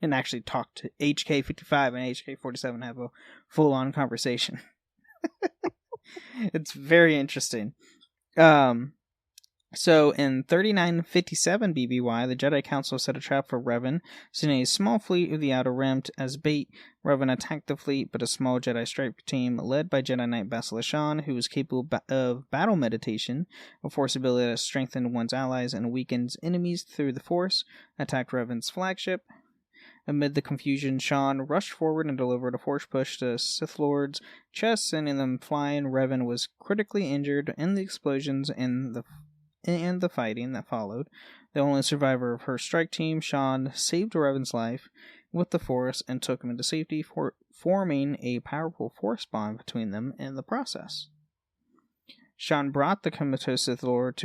And actually talk to HK55 and HK47, have a full-on conversation. It's very interesting. So in 3957 BBY, the Jedi Council set a trap for Revan, sending a small fleet of the Outer Rim as bait. Revan attacked the fleet, but a small Jedi strike team, led by Jedi Knight Basilishan, Shan, who was capable of battle meditation, a force ability that strengthens one's allies and weakens enemies through the Force, attacked Revan's flagship. Amid the confusion, Shan rushed forward and delivered a force push to Sith Lord's chest, sending them flying. Revan was critically injured in the explosions and the fighting that followed. The only survivor of her strike team, Shan saved Revan's life with the Force and took him into safety, forming a powerful Force bond between them in the process. Shan brought the comatose Sith Lord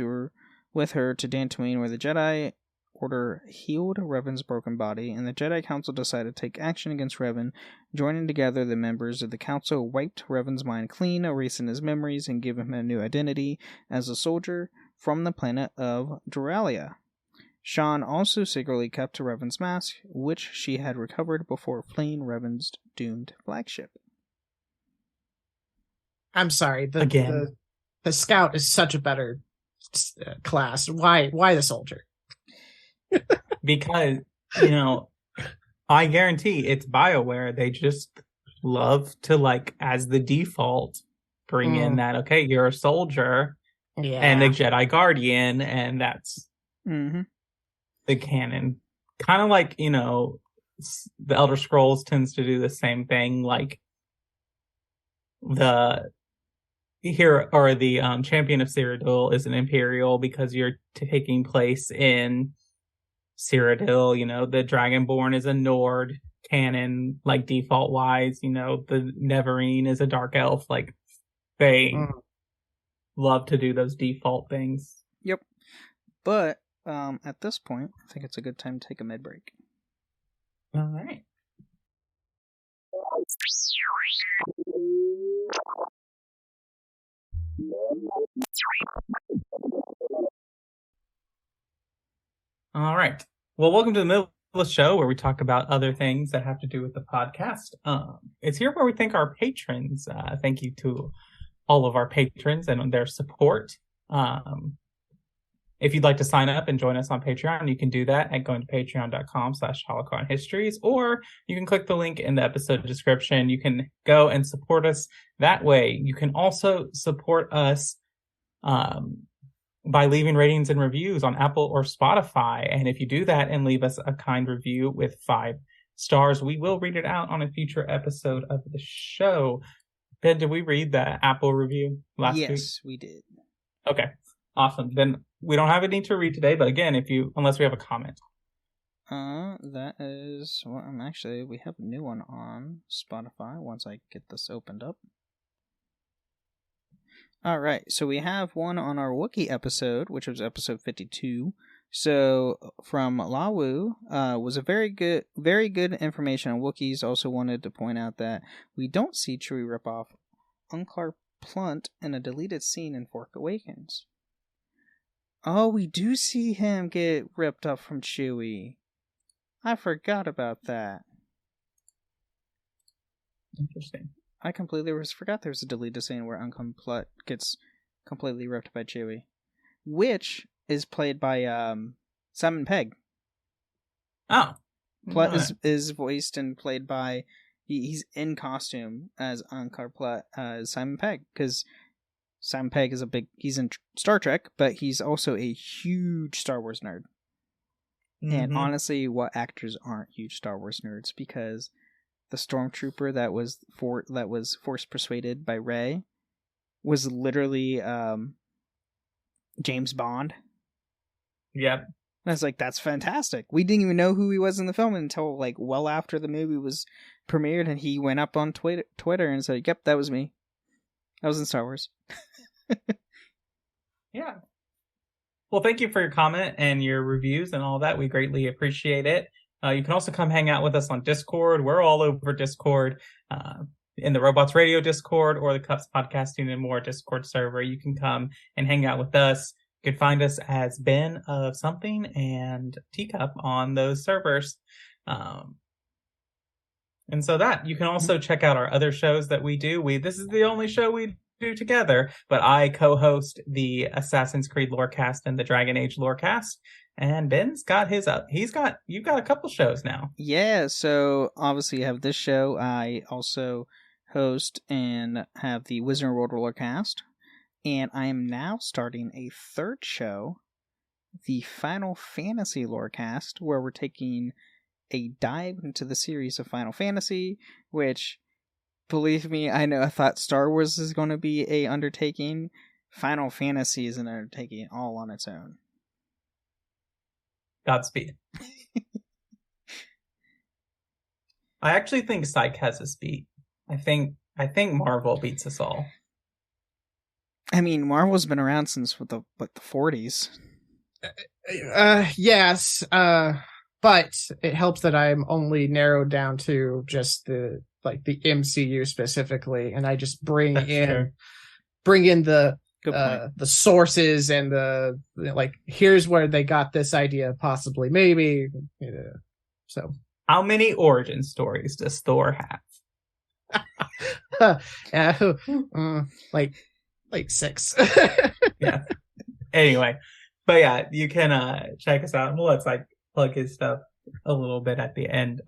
with her to Dantooine, where the Jedi Order healed Revan's broken body, and the Jedi Council decided to take action against Revan. Joining together, the members of the Council wiped Revan's mind clean, erasing his memories and giving him a new identity as a soldier from the planet of Duralia. Shan also secretly kept Revan's mask, which she had recovered before fleeing Revan's doomed flagship. I'm sorry, the scout is such a better class. Why the soldier? Because, I guarantee it's BioWare. They just love to, like, as the default, bring in that, okay, you're a soldier and a Jedi Guardian, and that's the canon. Kind of like, the Elder Scrolls tends to do the same thing, like the Champion of Cyrodiil is an Imperial because you're taking place in Cyrodiil. The Dragonborn is a Nord canon, like default wise. The Neverine is a Dark Elf. Like they love to do those default things. Yep. But at this point, I think it's a good time to take a mid break. All right. All right. Well, welcome to the middle of the show where we talk about other things that have to do with the podcast. It's here where we thank our patrons. Thank you to all of our patrons and their support. If you'd like to sign up and join us on Patreon, you can do that at going to patreon.com/holocronhistories, or you can click the link in the episode description. You can go and support us that way. You can also support us by leaving ratings and reviews on Apple or Spotify. And if you do that and leave us a kind review with 5 stars, we will read it out on a future episode of the show. Ben, did we read the Apple review last week? Yes, we did. Okay, awesome. Then we don't have any to read today, but again, unless we have a comment. That is, well, we have a new one on Spotify once I get this opened up. Alright, so we have one on our Wookiee episode, which was episode 52. So, from Lawu, was a very good information on Wookiees. Also wanted to point out that we don't see Chewie rip off Unklar Plunt in a deleted scene in Force Awakens. Oh, we do see him get ripped up from Chewie. I forgot about that. Interesting. I completely forgot there was a deleted scene where Unklar Plunt gets completely ripped by Chewie. Which is played by Simon Pegg. Oh. Plutt is voiced and played by... He's in costume as Ankar Plutt as Simon Pegg, because Simon Pegg is he's in Star Trek, but he's also a huge Star Wars nerd. Mm-hmm. And honestly, what actors aren't huge Star Wars nerds? Because the stormtrooper that was force persuaded by Rey was literally James Bond. Yep. And I was like, that's fantastic. We didn't even know who he was in the film until like well after the movie was premiered, and he went up on Twitter and said, "Yep, that was me. I was in Star Wars." Yeah. Well, thank you for your comment and your reviews and all that. We greatly appreciate it. You can also come hang out with us on Discord. We're all over Discord, in the Robots Radio Discord or the Cups Podcasting and More Discord server. You can come and hang out with us. You can find us as Ben of Something and Teacup on those servers. And so that you can also check out our other shows that we do. This is the only show we do together, but I co-host the Assassin's Creed Lorecast and the Dragon Age Lorecast, and Ben's got you've got a couple shows now. Yeah, so obviously you have this show. I also host and have the Wizard World Lorecast, and I am now starting a third show, the Final Fantasy Lorecast, where we're taking a dive into the series of Final Fantasy, which, believe me, I thought Star Wars is going to be a undertaking. Final Fantasy is an undertaking all on its own. Godspeed. I actually think Psych has us beat. I think Marvel beats us all. I mean, Marvel's been around since the 40s. Yes, but it helps that I'm only narrowed down to just the MCU specifically, and I just bring in the sources and the here's where they got this idea, possibly, maybe. So, how many origin stories does Thor have? Like 6. Yeah. Anyway, but yeah, you can check us out, and let's plug his stuff a little bit at the end.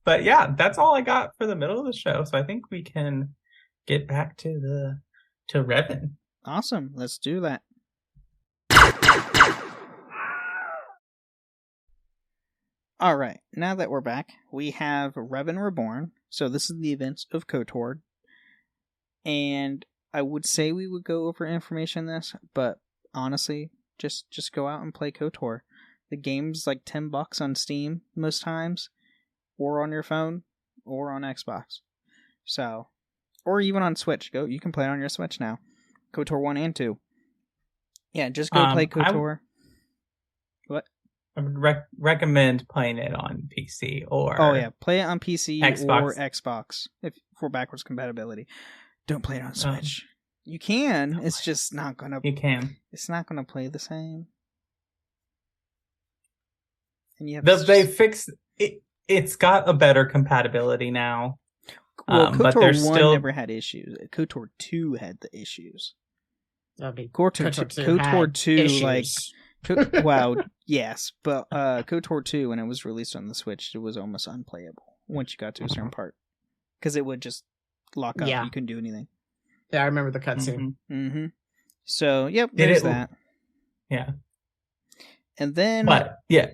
But yeah, that's all I got for the middle of the show. So I think we can get back to Revan. Awesome. Let's do that. All right. Now that we're back, we have Revan Reborn. So this is the events of KOTOR. And I would say we would go over information on this, but honestly, just go out and play KOTOR. The game's like $10 on Steam most times, or on your phone, or on Xbox. So, or even on Switch. You can play it on your Switch now. KOTOR 1 and 2. Yeah, just go play KOTOR. What? I would recommend playing it on PC or... Oh yeah, play it on PC Xbox. or Xbox for backwards compatibility. Don't play it on Switch. You can, it's just not gonna... You can. It's not gonna play the same. And you have they fix it? It's got a better compatibility now. Well, KOTOR but there's 1 still... never had issues. KOTOR 2 had the issues. KOTOR 2 issues. Wow, yes, but KOTOR 2, when it was released on the Switch, it was almost unplayable once you got to a certain part, because it would just lock up. Yeah. You couldn't do anything. Yeah, I remember the cutscene. Mm-hmm. So, yep, there's that. Yeah. And then... But, yeah.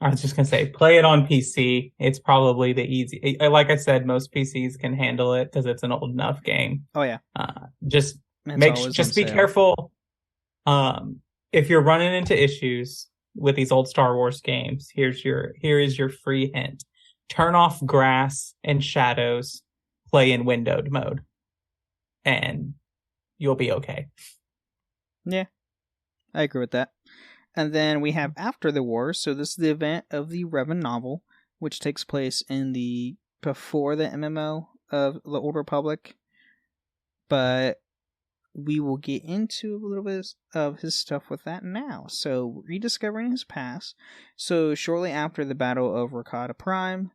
I was just going to say, play it on PC. It's probably the easy... Like I said, most PCs can handle it because it's an old enough game. Oh, yeah. Just be careful. If you're running into issues with these old Star Wars games, here is your free hint. Turn off grass and shadows, play in windowed mode, and you'll be okay. Yeah, I agree with that. And then we have After the Wars. So this is the event of the Revan novel, which takes place before the MMO of the Old Republic. But we will get into a little bit of his stuff with that now. So, rediscovering his past. So, shortly after the Battle of Rakata Prime,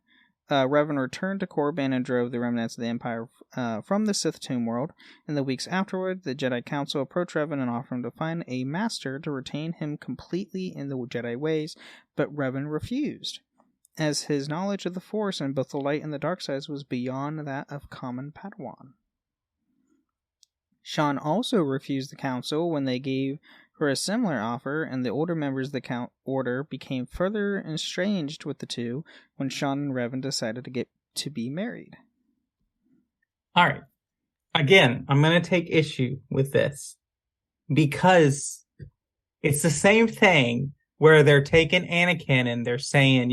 Revan returned to Korriban and drove the remnants of the Empire from the Sith tomb world. In the weeks afterward, the Jedi Council approached Revan and offered him to find a master to retain him completely in the Jedi ways, but Revan refused, as his knowledge of the Force and both the light and the dark sides was beyond that of common Padawan. Sean also refused the council when they gave her a similar offer, and the older members of the order became further estranged with the two when Sean and Revan decided to be married. All right. Again, I'm going to take issue with this because it's the same thing where they're taking Anakin and they're saying,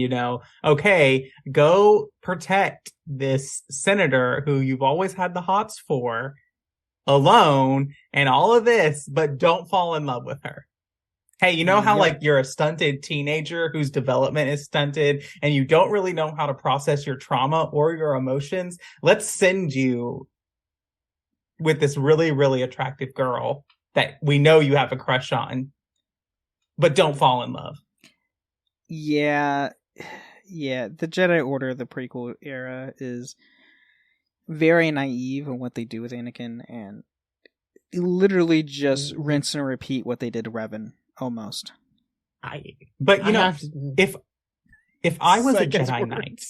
okay, go protect this senator who you've always had the hots for alone and all of this, but don't fall in love with her. Hey, you know how like you're a stunted teenager whose development is stunted and you don't really know how to process your trauma or your emotions? Let's send you with this really, really attractive girl that we know you have a crush on, but don't fall in love. Yeah. The Jedi Order, the prequel era, is very naive in what they do with Anakin, and literally just rinse and repeat what they did to Revan, almost. If I was a Jedi Knight,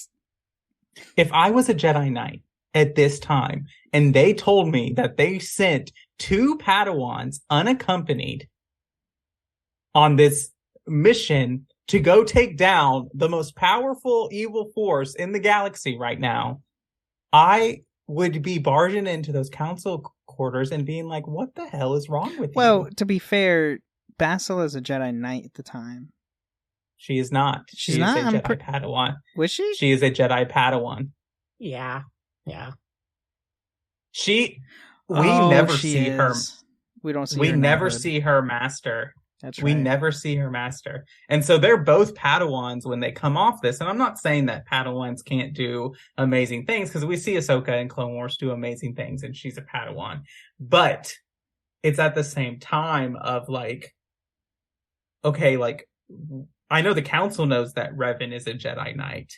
if I was a Jedi Knight at this time, and they told me that they sent 2 Padawans unaccompanied on this mission to go take down the most powerful evil force in the galaxy right now, I would be barging into those council quarters and being like, what the hell is wrong with you? Well, to be fair, Basil is a Jedi Knight at the time. She is not. She's not? Is a Jedi Padawan. Was she? She is a Jedi Padawan. Yeah. We never see is. her. We don't see We her never knighthood. see her master. That's right. We never see her master. And so they're both Padawans when they come off this. And I'm not saying that Padawans can't do amazing things, because we see Ahsoka in Clone Wars do amazing things and she's a Padawan. But it's at the same time of like, okay, like, I know the council knows that Revan is a Jedi Knight.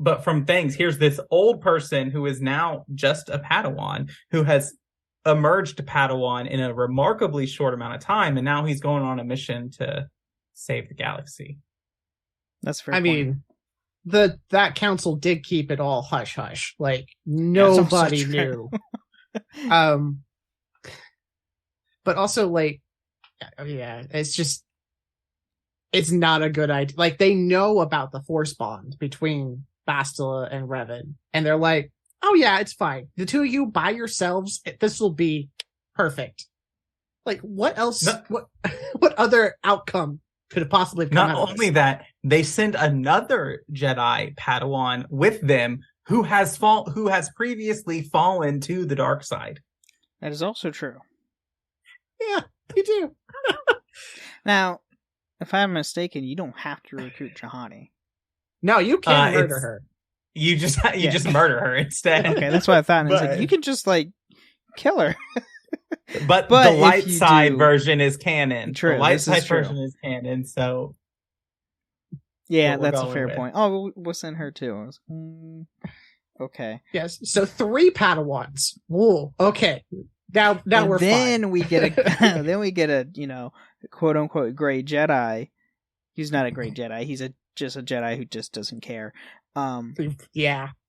But from things, here's this old person who is now just a Padawan, who has emerged Padawan in a remarkably short amount of time, and now he's going on a mission to save the galaxy. That's fair. I mean, that council did keep it all hush hush. Like nobody knew. But also, like, it's not a good idea. Like, they know about the Force bond between Bastila and Revan, and they're like, oh yeah, it's fine. The two of you by yourselves, this will be perfect. Like, what else? What other outcome could it possibly come out of this? Not only that, they send another Jedi Padawan with them who has previously fallen to the dark side. That is also true. Yeah, they do. Now, if I'm mistaken, you don't have to recruit Jahani. No, you can't murder her. You just murder her instead. Okay, that's what I thought. It's like, you can just like kill her. but the light side version is canon. True, the light side version is canon. So yeah, that's a fair point. Oh, we'll send her too. Okay. Yes. So 3 Padawans. Whoa. Okay. Now we're then fine. we get a quote unquote great Jedi. He's not a great Jedi. He's just a Jedi who just doesn't care. In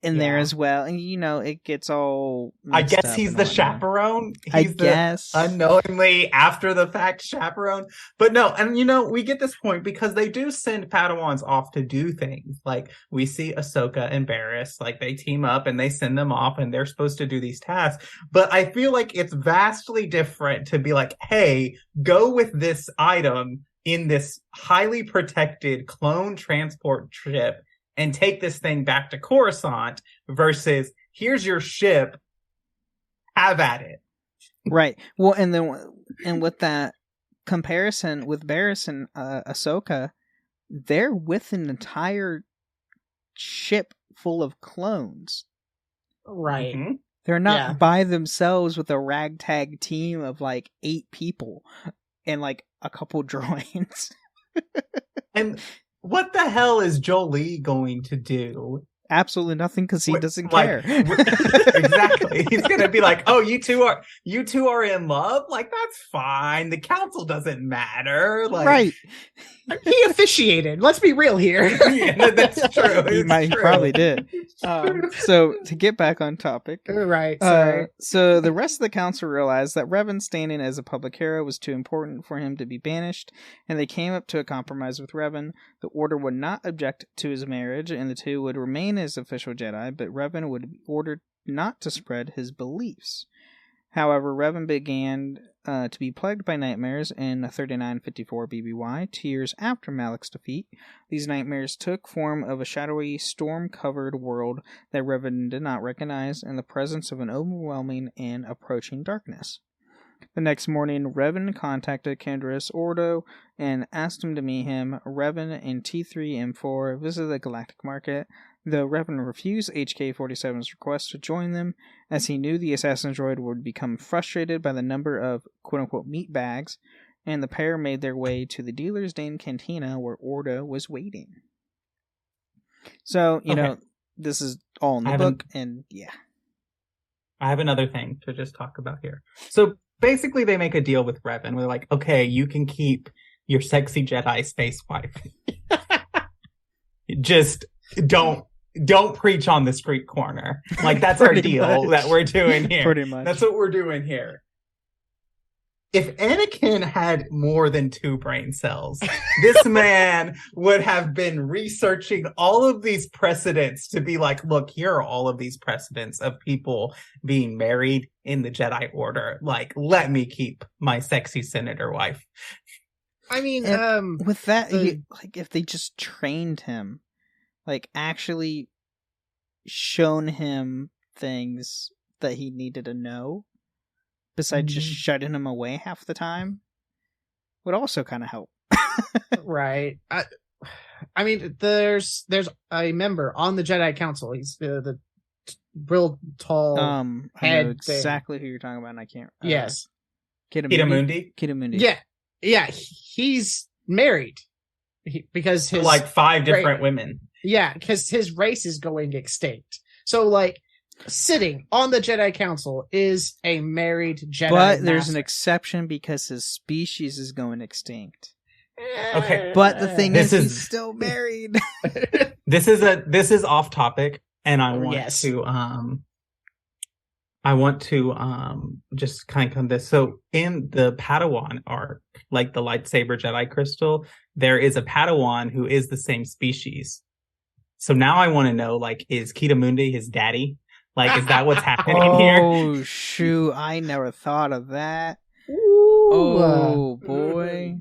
there as well, and it gets all. I guess he's the chaperone. He's the unknowingly after the fact chaperone. But no, and we get this point because they do send Padawans off to do things. Like we see Ahsoka and Barriss, like they team up and they send them off, and they're supposed to do these tasks. But I feel like it's vastly different to be like, hey, go with this item in this highly protected clone transport ship and take this thing back to Coruscant versus here's your ship, have at it. Right. Well, and with that comparison with Barriss and Ahsoka, they're with an entire ship full of clones. Right. Mm-hmm. They're not by themselves with a ragtag team of like 8 people and like a couple droids. And what the hell is Jolie going to do absolutely nothing because he doesn't care. Exactly. He's gonna be like, "Oh, you two are in love. Like that's fine. The council doesn't matter." Like, right? He officiated. Let's be real here. Yeah, that's true. He probably did. So to get back on topic, Right. Sorry. So the rest of the council realized that Revan's standing as a public hero was too important for him to be banished, and they came up to a compromise with Revan. The Order would not object to his marriage, and the two would remain as official Jedi, but Revan would be ordered not to spread his beliefs. However, Revan began to be plagued by nightmares in 3954 BBY, 2 years after Malak's defeat. These nightmares took form of a shadowy, storm-covered world that Revan did not recognize, and the presence of an overwhelming and approaching darkness. The next morning, Revan contacted Canderous Ordo and asked him to meet him. Revan and T3M4 visited the Galactic Market, though Revan refused HK-47's request to join them, as he knew the assassin droid would become frustrated by the number of quote-unquote meat bags, and the pair made their way to the Dealer's Den Cantina where Ordo was waiting. So, you know, this is all in the book, and yeah. I have another thing to just talk about here. So basically they make a deal with Revan. We're like, okay, you can keep your sexy Jedi space wife. Just don't preach on the street corner. Like, that's our deal that we're doing here. Pretty much. That's what we're doing here. If Anakin had more than 2 brain cells, this man would have been researching all of these precedents to be like, look, here are all of these precedents of people being married in the Jedi Order. Like, let me keep my sexy senator wife. I mean, with that, like, if they just trained him, like, actually shown him things that he needed to know, besides just shutting him away half the time, would also kind of help. Right. I mean, there's a member on the Jedi Council. He's the real tall I know exactly who you're talking about, and I can't... yes. Kitamundi? Kitamundi. Yeah, he's married. Because his... like 5 different women. Yeah, because his race is going extinct. So, like, sitting on the Jedi Council is a married Jedi But there's master. an exception because his species is going extinct. Okay. But the thing is, he's still married. This is off topic, and I want to just kind of come this. So in the Padawan arc, like the lightsaber Jedi crystal, there is a Padawan who is the same species. So now I want to know, like, is Kitamundi his daddy? Like, is that what's happening here? Oh, shoot. I never thought of that. Ooh. Oh, boy.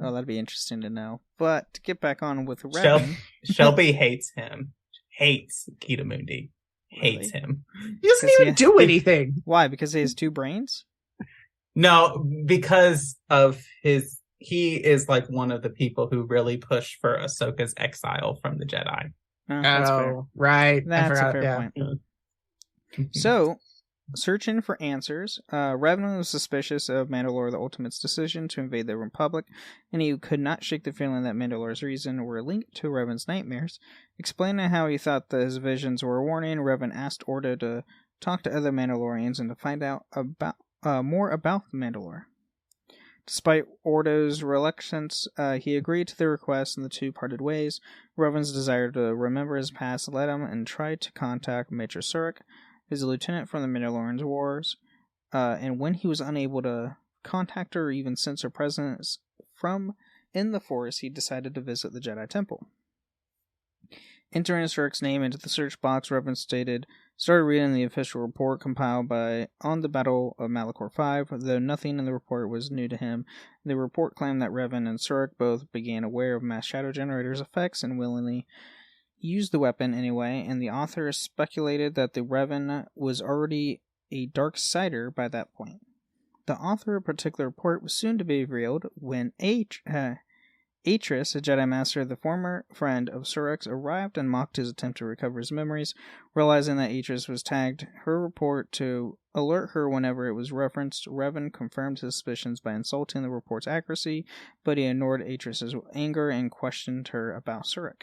Oh, that'd be interesting to know. But to get back on with Revan... Shelby hates him. Hates Kitamundi. Hates him. He doesn't even do anything. Why? Because he has 2 brains? No, because of his... He is like one of the people who really pushed for Ahsoka's exile from the Jedi. That's fair. Right. That's a fair point. So, searching for answers, Revan was suspicious of Mandalore the Ultimate's decision to invade the Republic, and he could not shake the feeling that Mandalore's reason were linked to Revan's nightmares. Explaining how he thought that his visions were a warning, Revan asked Ordo to talk to other Mandalorians and to find out about more about the Mandalore. Despite Ordo's reluctance, he agreed to the request and the two parted ways. Revan's desire to remember his past led him and tried to contact Major Surik, his lieutenant from the Mandalorian Wars, and when he was unable to contact her or even sense her presence from in the Force, he decided to visit the Jedi Temple. Entering Surik's name into the search box, Revan started reading the official report compiled on the Battle of Malachor 5, though nothing in the report was new to him. The report claimed that Revan and Surik both began aware of mass shadow generators' effects and willingly used the weapon anyway, and the author speculated that the Revan was already a dark sider by that point. The author of a particular report was soon to be revealed when Atris, a Jedi Master, the former friend of Surik's, arrived and mocked his attempt to recover his memories. Realizing that Atris was tagged her report to alert her whenever it was referenced, Revan confirmed his suspicions by insulting the report's accuracy, but he ignored Atris' anger and questioned her about Surik.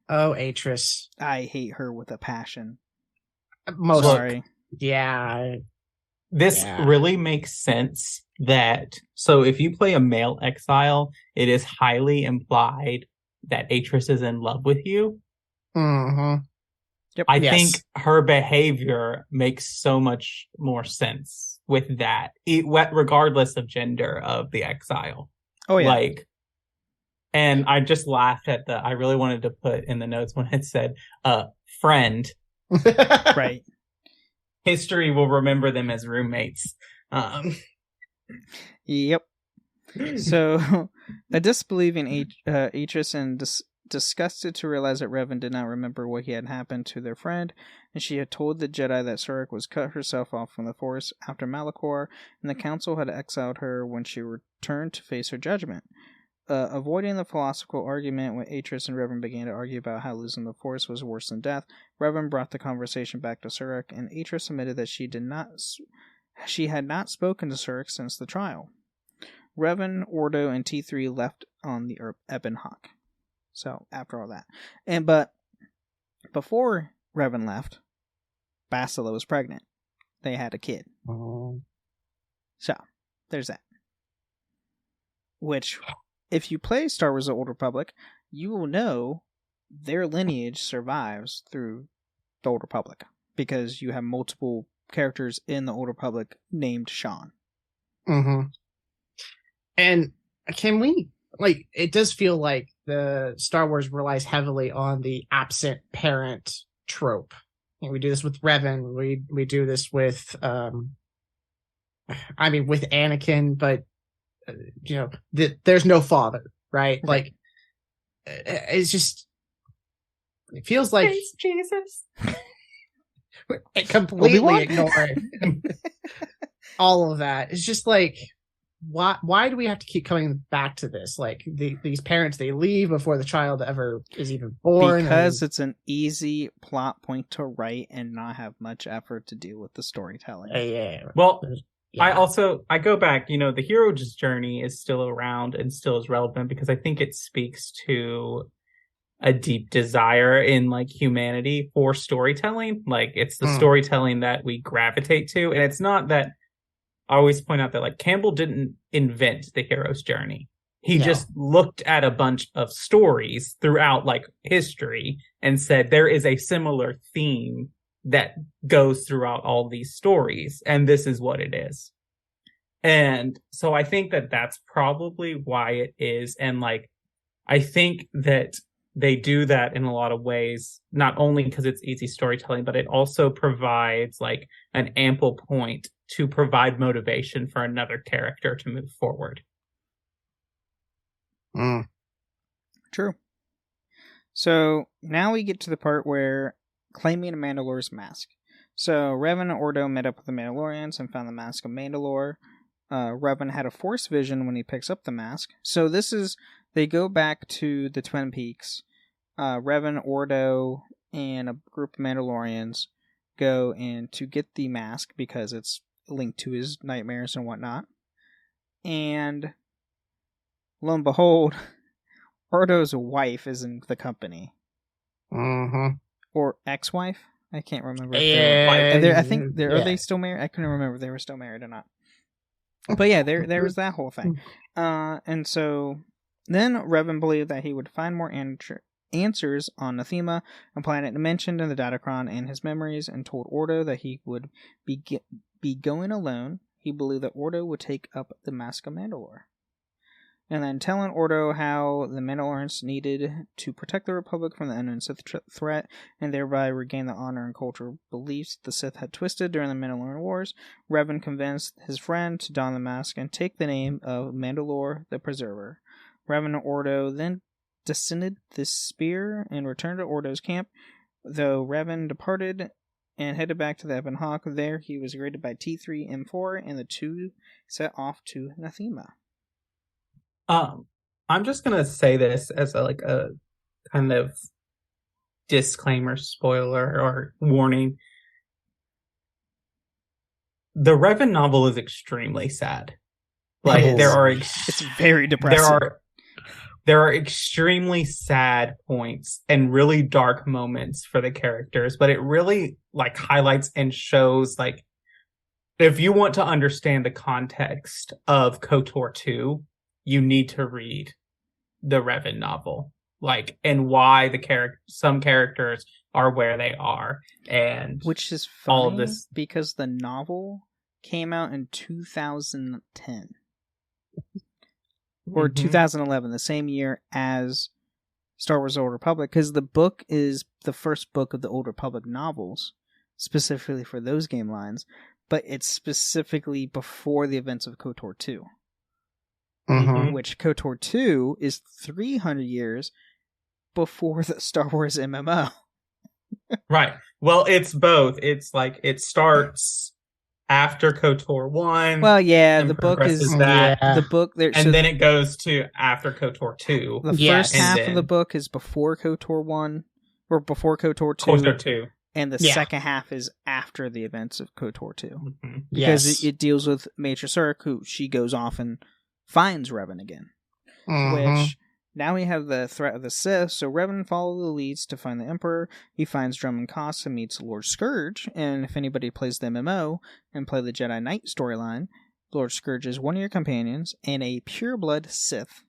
Oh, Atris. I hate her with a passion. Most. Sorry. Yeah. This really makes sense so if you play a male exile, it is highly implied that Atris is in love with you. Mm-hmm. Yep. I think her behavior makes so much more sense with that, regardless of gender of the exile. Oh, yeah. Like, and I just laughed at I really wanted to put in the notes when it said, friend. Right. History will remember them as roommates. Yep. So, a disbelieving Atris and disgusted to realize that Revan did not remember what had happened to their friend, and she had told the Jedi that Surik was cut herself off from the Force after Malachor, and the Council had exiled her when she returned to face her judgment. Avoiding the philosophical argument when Atris and Revan began to argue about how losing the Force was worse than death, Revan brought the conversation back to Surik, and Atris admitted that she had not spoken to Surik since the trial. Revan, Ordo, and T3 left on the Ebon Hawk. So, after all that. But before Revan left, Bastila was pregnant. They had a kid. Oh. So, there's that. Which, if you play Star Wars The Old Republic, you will know their lineage survives through The Old Republic. Because you have multiple characters in The Old Republic named Sean. Mm-hmm. And can we... Like, it does feel like the Star Wars relies heavily on the absent parent trope. And we do this with Revan. We do this with, with Anakin, but, there's no father, right? Like, it's just, it feels like... Praise Jesus. It completely ignoring all of that. It's just like... Why do we have to keep coming back to this? Like, these parents, they leave before the child ever is even born. Because it's an easy plot point to write and not have much effort to deal with the storytelling. Yeah. Well, yeah. I go back, the hero's journey is still around and still is relevant because I think it speaks to a deep desire in like humanity for storytelling. Like, it's the storytelling that we gravitate to. And it's not that... I always point out that like Campbell didn't invent the hero's journey. He just looked at a bunch of stories throughout like history and said there is a similar theme that goes throughout all these stories, and this is what it is. And so I think that that's probably why it is. And like, I think that they do that in a lot of ways, not only because it's easy storytelling, but it also provides like an ample point to provide motivation for another character to move forward. True. So now we get to the part where claiming a Mandalore's mask. So Revan and Ordo met up with the Mandalorians and found the mask of Mandalore. Revan had a Force vision when he picks up the mask. So they go back to the Twin Peaks. Revan, Ordo, and a group of Mandalorians go in to get the mask because it's linked to his nightmares and whatnot. And lo and behold, Ordo's wife is in the company. Mm-hmm. Or ex-wife? I can't remember. Yeah. Are they still married? I couldn't remember if they were still married or not. But yeah, there was that whole thing. And so then Revan believed that he would find more answers on Nathema, a planet mentioned in the Datacron and his memories, and told Ordo that he would be going alone. He believed that Ordo would take up the Mask of Mandalore. And then telling Ordo how the Mandalorians needed to protect the Republic from the unknown Sith threat, and thereby regain the honor and cultural beliefs the Sith had twisted during the Mandalorian Wars, Revan convinced his friend to don the mask and take the name of Mandalore the Preserver. Revan and Ordo then descended the spear and returned to Ordo's camp, though Revan departed and headed back to the Ebon Hawk. There he was greeted by T3-M4, and the two set off to Nathema. I'm just gonna say this as a kind of disclaimer, spoiler, or warning. The Revan novel is extremely sad. Like, it's very depressing. there are extremely sad points and really dark moments for the characters, but it really like highlights and shows like if you want to understand the context of KOTOR 2, you need to read the Revan novel, like, and why some characters are where they are, and which is funny all of this because the novel came out in 2010 or 2011, the same year as Star Wars: The Old Republic, because the book is the first book of the Old Republic novels, specifically for those game lines, but it's specifically before the events of KOTOR 2. Which KOTOR 2 is 300 years before the Star Wars MMO. Right. Well, it's both. It's like it starts after KOTOR 1. Well, yeah, the book is that. The book there, and then it goes to after KOTOR 2. The first half of the book is before KOTOR 1 or before KOTOR 2. KOTOR 2. And the second half is after the events of KOTOR 2. Because it deals with Major Surik, who she goes off and finds Revan again. Which, now we have the threat of the Sith, so Revan follows the leads to find the Emperor. He finds Drummond Koss and meets Lord Scourge, and if anybody plays the MMO and play the Jedi Knight storyline, Lord Scourge is one of your companions and a pureblood Sith.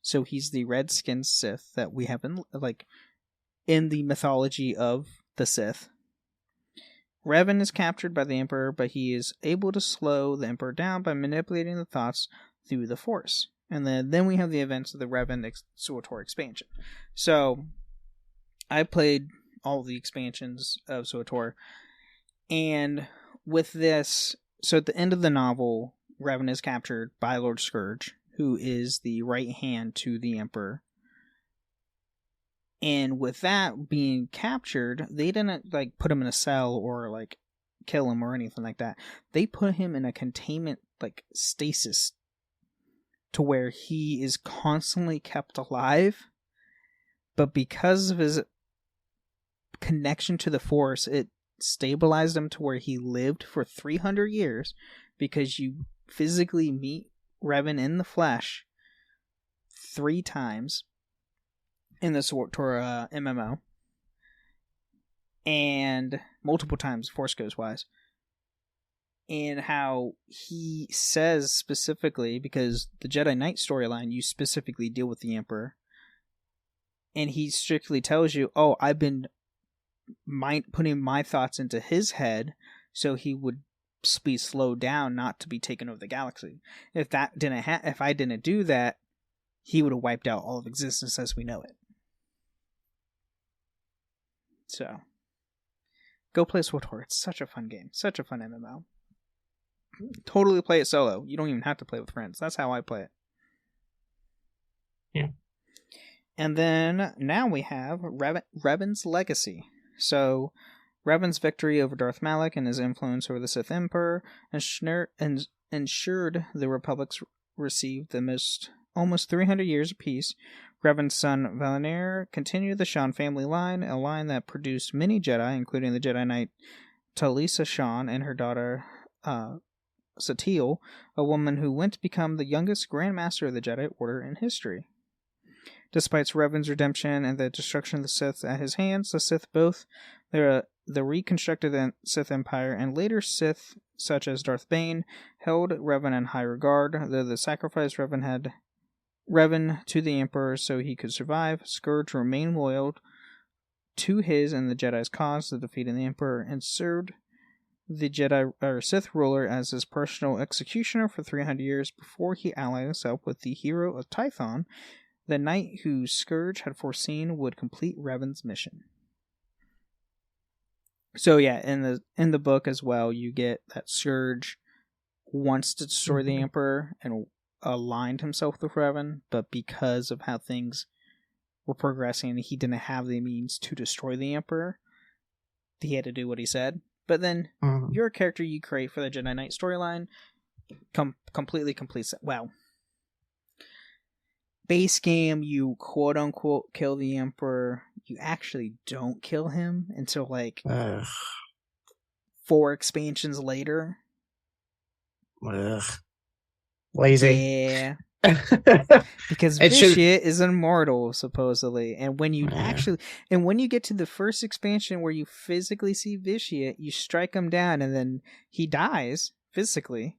So he's the red-skinned Sith that we have in the mythology of the Sith. Revan is captured by the Emperor, but he is able to slow the Emperor down by manipulating the thoughts through the Force. And then we have the events of the Revan SWTOR expansion. So, I played all the expansions of SWTOR, and with this, so at the end of the novel, Revan is captured by Lord Scourge, who is the right hand to the Emperor. And with that being captured, they didn't put him in a cell or kill him or anything like that. They put him in a containment stasis to where he is constantly kept alive, but because of his connection to the Force, it stabilized him to where he lived for 300 years, because you physically meet Revan in the flesh 3 times in the SWTOR MMO, and multiple times Force Ghost wise. And how he says specifically, because the Jedi Knight storyline, you specifically deal with the Emperor, and he strictly tells you, oh, I've been putting my thoughts into his head so he would be slowed down, not to be taken over the galaxy. If I didn't do that, he would have wiped out all of existence as we know it. So, go play SWTOR. It's such a fun game. Such a fun MMO. Totally play it solo. You don't even have to play with friends. That's how I play it. Yeah. And then now we have Revan's legacy. So, Revan's victory over Darth Malak and his influence over the Sith Emperor ensured the Republic's received almost 300 years of peace. Revan's son Valenier continued the Shan family line, a line that produced many Jedi, including the Jedi Knight Talisa Shan and her daughter Satil, a woman who went to become the youngest Grand Master of the Jedi Order in history. Despite Revan's redemption and the destruction of the Sith at his hands, the Sith, both the reconstructed Sith Empire and later Sith, such as Darth Bane, held Revan in high regard. Though the sacrifice Revan had to the Emperor so he could survive, Scourge remained loyal to his and the Jedi's cause of defeating the Emperor, and served the Sith ruler as his personal executioner for 300 years before he allied himself with the hero of Tython, the knight who Scourge had foreseen would complete Revan's mission. So yeah, in the book as well, you get that Scourge wants to destroy the Emperor and aligned himself with Revan, but because of how things were progressing, he didn't have the means to destroy the Emperor. He had to do what he said. But then your character you create for the Jedi Knight storyline completely completes it. Well, base game, you quote unquote kill the Emperor. You actually don't kill him until 4 expansions later. Lazy. Yeah. Because It should- Vitiate is immortal, supposedly. And when you when you get to the first expansion where you physically see Vitiate, you strike him down and then he dies physically.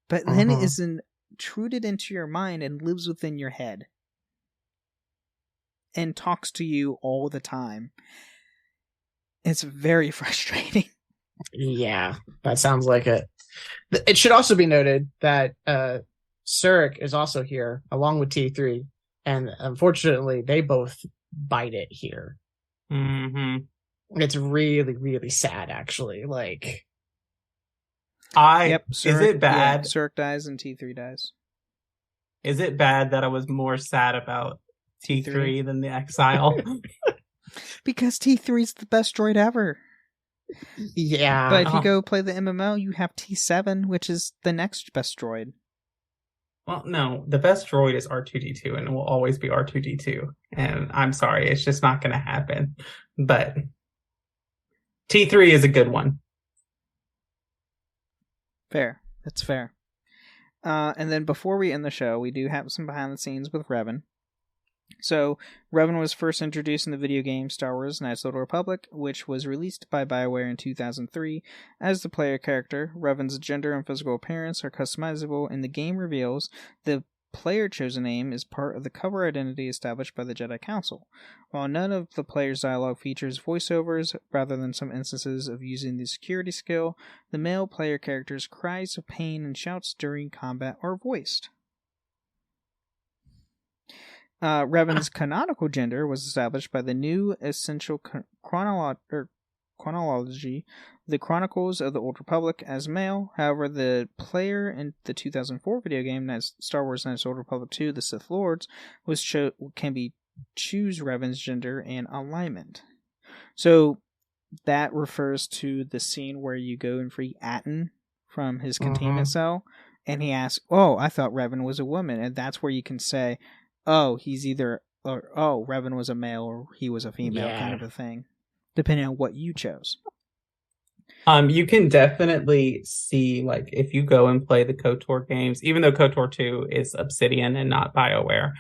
But then it is intruded into your mind and lives within your head. And talks to you all the time. It's very frustrating. Yeah, that sounds like it. It should also be noted that Surik is also here, along with T3, and unfortunately, they both bite it here. Mm-hmm. It's really, really sad, actually. Like, Is it bad? Yeah, Surik dies and T3 dies. Is it bad that I was more sad about T3 than the Exile? Because T3 is the best droid ever. yeah. But if you go play the MMO, you have T7, which is the next best droid. Well, no, the best droid is R2-D2 and it will always be R2-D2. And I'm sorry, it's just not going to happen. But T3 is a good one. Fair. That's fair. And then before we end the show, we do have some behind the scenes with Revan. So, Revan was first introduced in the video game Star Wars Knights of the Old Republic, which was released by BioWare in 2003. As the player character, Revan's gender and physical appearance are customizable, and the game reveals the player-chosen name is part of the cover identity established by the Jedi Council. While none of the player's dialogue features voiceovers, rather than some instances of using the security skill, the male player character's cries of pain and shouts during combat are voiced. Revan's canonical gender was established by the new essential chronology, the Chronicles of the Old Republic, as male. However, the player in the 2004 video game Star Wars Knights of the Old Republic 2: The Sith Lords choose Revan's gender and alignment. So that refers to the scene where you go and free Atton from his containment cell, and he asks, "Oh, I thought Revan was a woman," and that's where you can say, "Oh, Revan was a male or he was a female," kind of a thing, depending on what you chose. You can definitely see, like, if you go and play the KOTOR games, even though KOTOR 2 is Obsidian and not BioWare,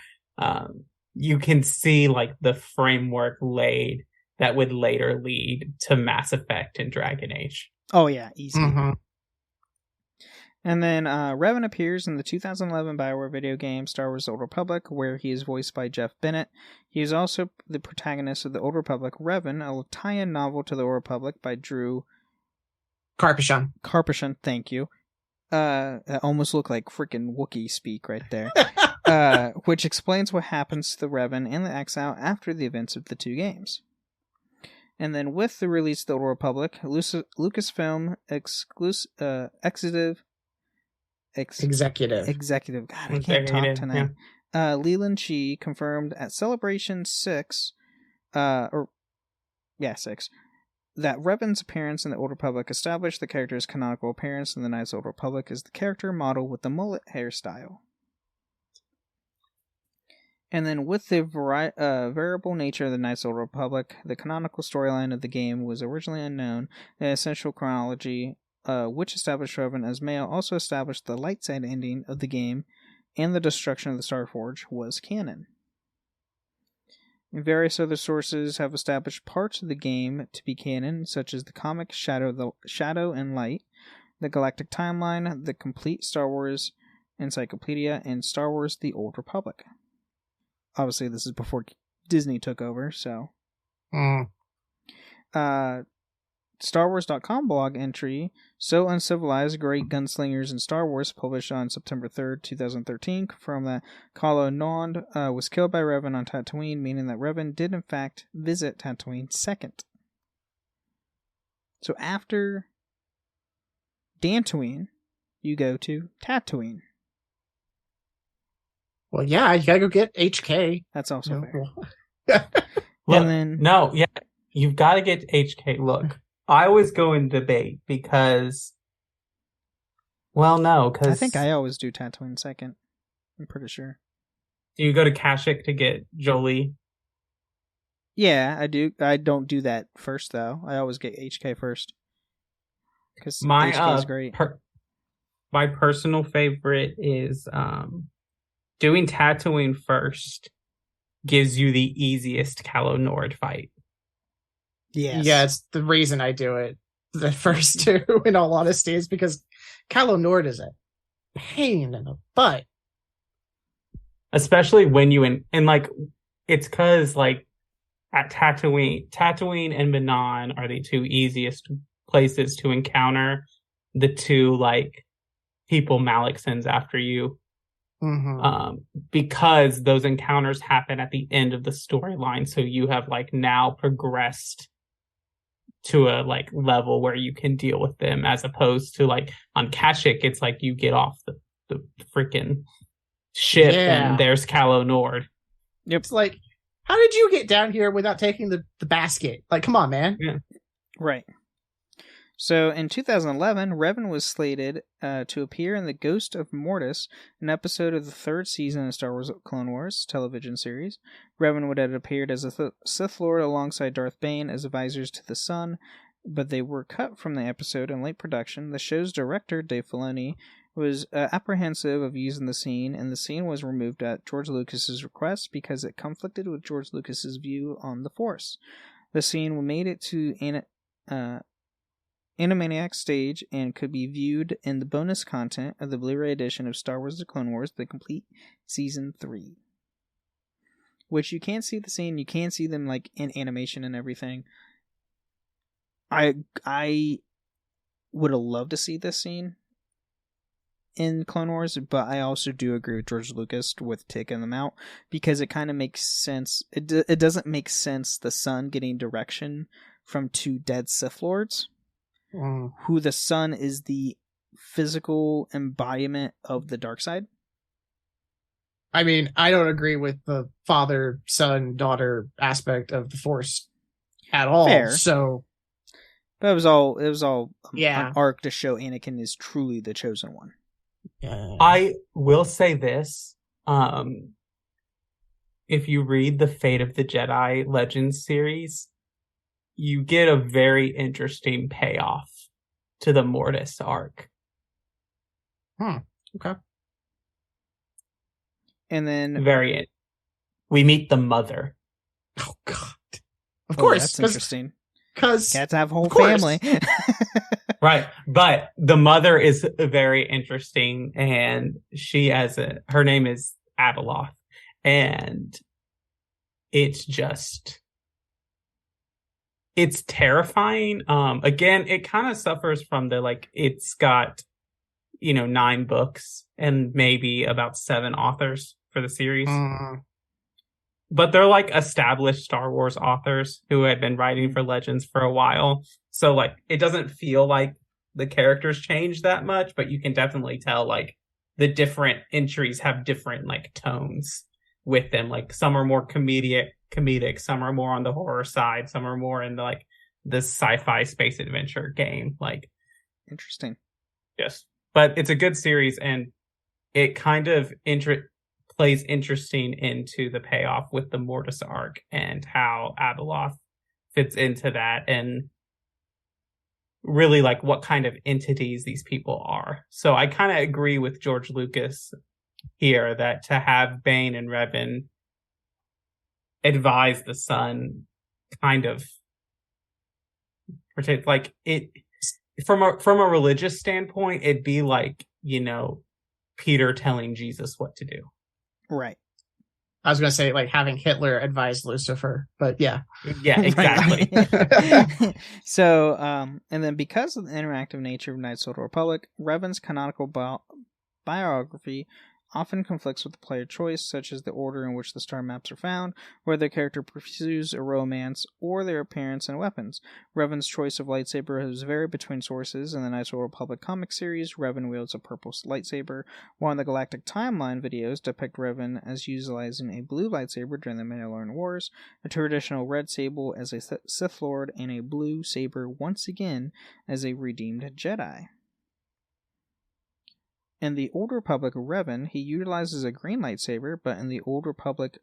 you can see, like, the framework laid that would later lead to Mass Effect and Dragon Age. Oh, yeah, easy. And then Revan appears in the 2011 BioWare video game Star Wars: The Old Republic, where he is voiced by Jeff Bennett. He is also the protagonist of The Old Republic: Revan, a tie-in novel to The Old Republic by Drew Karpyshyn, thank you. That almost looked like freaking Wookiee speak right there. Which explains what happens to the Revan and the Exile after the events of the two games. And then with the release of The Old Republic, Lucasfilm Executive. God, I can't talk tonight. Yeah. Leland Chee confirmed at Celebration 6, 6, that Revan's appearance in the Old Republic established the character's canonical appearance in the Knights of the Old Republic as the character model with the mullet hairstyle. And then with the variable nature of the Knights of the Old Republic, the canonical storyline of the game was originally unknown. The essential chronology, which established Revan as male, also established the light side ending of the game, and the destruction of the Starforge was canon. Various other sources have established parts of the game to be canon, such as the comic Shadow and Light, the Galactic Timeline, the Complete Star Wars Encyclopedia, and Star Wars: The Old Republic. Obviously, this is before Disney took over, so... StarWars.com blog entry, So Uncivilized, Great Gunslingers in Star Wars, published on September 3rd, 2013, confirmed that Kylo Nond was killed by Revan on Tatooine, meaning that Revan did in fact visit Tatooine second. So after Dantooine, you go to Tatooine. Well, yeah, you gotta go get HK. That's also fair. Look, you've got to get HK. Look, I always go in debate because, I think I always do Tatooine second. I'm pretty sure. Do you go to Kashyyyk to get Jolie? Yeah, I do. I don't do that first, though. I always get HK first. Because HK is great. My personal favorite is doing Tatooine first gives you the easiest Calo Nord fight. Yes. Yeah, it's the reason I do it. The first two, in all honesty, is because Calo Nord is a pain in the butt. Especially when you and like it's because like at Tatooine and Manon are the two easiest places to encounter the two like people Malik sends after you. Mm-hmm. Because those encounters happen at the end of the storyline, so you have like now progressed to a like level where you can deal with them, as opposed to like on Kashyyyk, it's like you get off the freaking ship and there's Calo Nord. Yep. It's like, how did you get down here without taking the basket? Like, come on, man. Yeah. Right. So in 2011, Revan was slated to appear in The Ghost of Mortis, an episode of the third season of Star Wars Clone Wars television series. Revan would have appeared as a Sith Lord alongside Darth Bane as advisors to the Sun, but they were cut from the episode in late production. The show's director, Dave Filoni, was apprehensive of using the scene, and the scene was removed at George Lucas's request because it conflicted with George Lucas's view on the Force. The scene made it to Animaniacs stage and could be viewed in the bonus content of the Blu-ray edition of Star Wars The Clone Wars, The Complete Season 3. Which you can't see the scene, you can see them like in animation and everything. I would have loved to see this scene in Clone Wars, but I also do agree with George Lucas with taking them out because it kind of makes sense. It doesn't make sense the Son getting direction from two dead Sith Lords. Who the Son is the physical embodiment of the dark side. I mean, I don't agree with the father, son, daughter aspect of the Force at all. Fair. So, but it was all yeah, an arc to show Anakin is truly the chosen one. I will say this: if you read the Fate of the Jedi Legends series, you get a very interesting payoff to the Mortis arc. Okay. And then we meet the mother. Oh God! Of course, that's interesting. Because cats have a whole family, right? But the mother is very interesting, and her name is Abeloth, and it's terrifying. Again, it kind of suffers from the like it's got 9 books and maybe about 7 authors for the series. But they're like established Star Wars authors who had been writing for Legends for a while. So like it doesn't feel like the characters change that much, but you can definitely tell like the different entries have different like tones with them. Like some are more comedic, some are more on the horror side, some are more in the sci-fi space adventure game. Like interesting. Yes. But it's a good series, and it kind of plays interesting into the payoff with the Mortis arc and how Abeloth fits into that, and really like what kind of entities these people are. So I kind of agree with George Lucas here that to have Bane and Revan advise the Son kind of like it from a religious standpoint, it'd be like, Peter telling Jesus what to do. Right. I was going to say like having Hitler advise Lucifer, but yeah. Yeah, exactly. So, and then because of the interactive nature of Knights of the Republic, Revan's canonical biography often conflicts with the player choice, such as the order in which the star maps are found, whether the character pursues a romance, or their appearance and weapons. Revan's choice of lightsaber has varied between sources. In the Knights of the Republic comic series, Revan wields a purple lightsaber, while in the Galactic Timeline videos depict Revan as utilizing a blue lightsaber during the Mandalorian Wars, a traditional red sable as a Sith Lord, and a blue saber once again as a redeemed Jedi. In the Old Republic Revan, he utilizes a green lightsaber, but in the Old Republic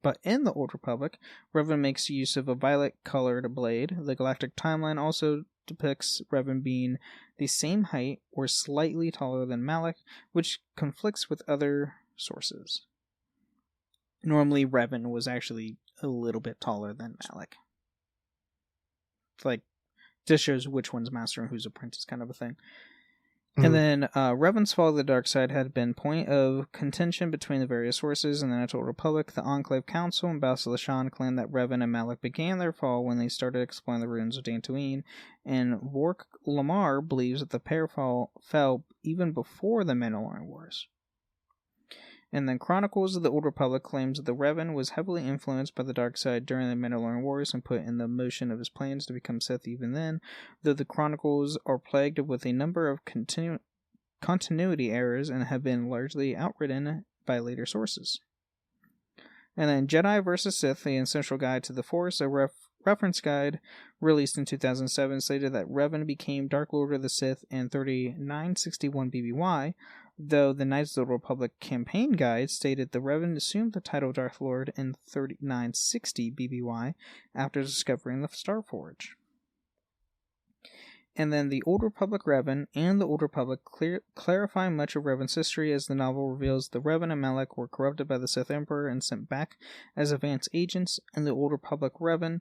But in the Old Republic, Revan makes use of a violet-colored blade. The galactic timeline also depicts Revan being the same height or slightly taller than Malak, which conflicts with other sources. Normally, Revan was actually a little bit taller than Malak. It's like, this shows which one's master and who's apprentice kind of a thing. And then Revan's fall of the dark side had been point of contention between the various sources. In the Natural Republic, the Enclave Council and Basilishan claimed that Revan and Malak began their fall when they started exploring the ruins of Dantooine, and Vork Lamar believes that the pair fell even before the Mandalorian Wars. And then Chronicles of the Old Republic claims that the Revan was heavily influenced by the dark side during the Mandalorian Wars and put in the motion of his plans to become Sith even then, though the Chronicles are plagued with a number of continuity errors and have been largely outwritten by later sources. And then Jedi vs. Sith, the Essential Guide to the Force, a reference guide released in 2007, stated that Revan became Dark Lord of the Sith in 3961 BBY, though the Knights of the Republic campaign guide stated the Revan assumed the title Darth Lord in 3960 BBY after discovering the Starforge. And then the Old Republic Revan and the Old Republic clarify much of Revan's history, as the novel reveals the Revan and Malak were corrupted by the Sith Emperor and sent back as advance agents. In the Old Republic Revan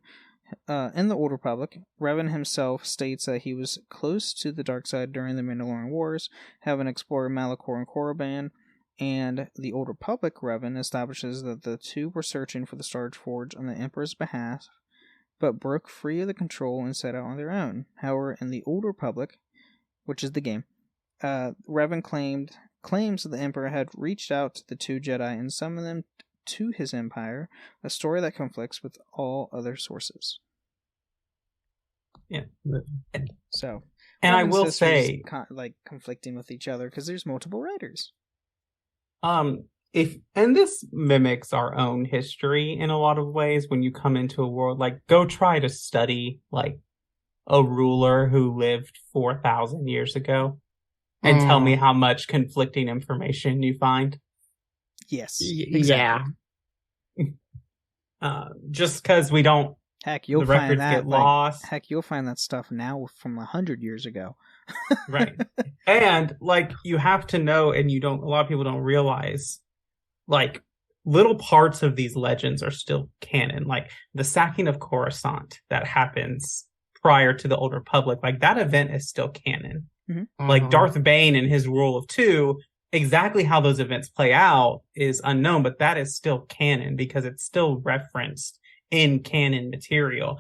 himself states that he was close to the dark side during the Mandalorian Wars, having explored Malachor and Korriban, and the Old Republic Revan establishes that the two were searching for the Starforge on the Emperor's behalf, but broke free of the control and set out on their own. However, in the Old Republic, which is the game, Revan claims that the Emperor had reached out to the two Jedi and summoned them to his empire, a story that conflicts with all other sources. Yeah. So, and I will say, conflicting with each other because there's multiple writers. And this mimics our own history in a lot of ways. When you come into a world, like, go try to study like a ruler who lived 4,000 years ago, and tell me how much conflicting information you find. Yes. Exactly. Yeah. Just because we don't. Heck, you'll find that lost. Heck, you'll find that stuff now from 100 years ago. Right. And like, you have to know, and a lot of people don't realize, like, little parts of these legends are still canon. Like the sacking of Coruscant that happens prior to the Old Republic, like that event is still canon. Mm-hmm. Like Darth Bane and his rule of 2, exactly how those events play out is unknown, but that is still canon because it's still referenced in canon material.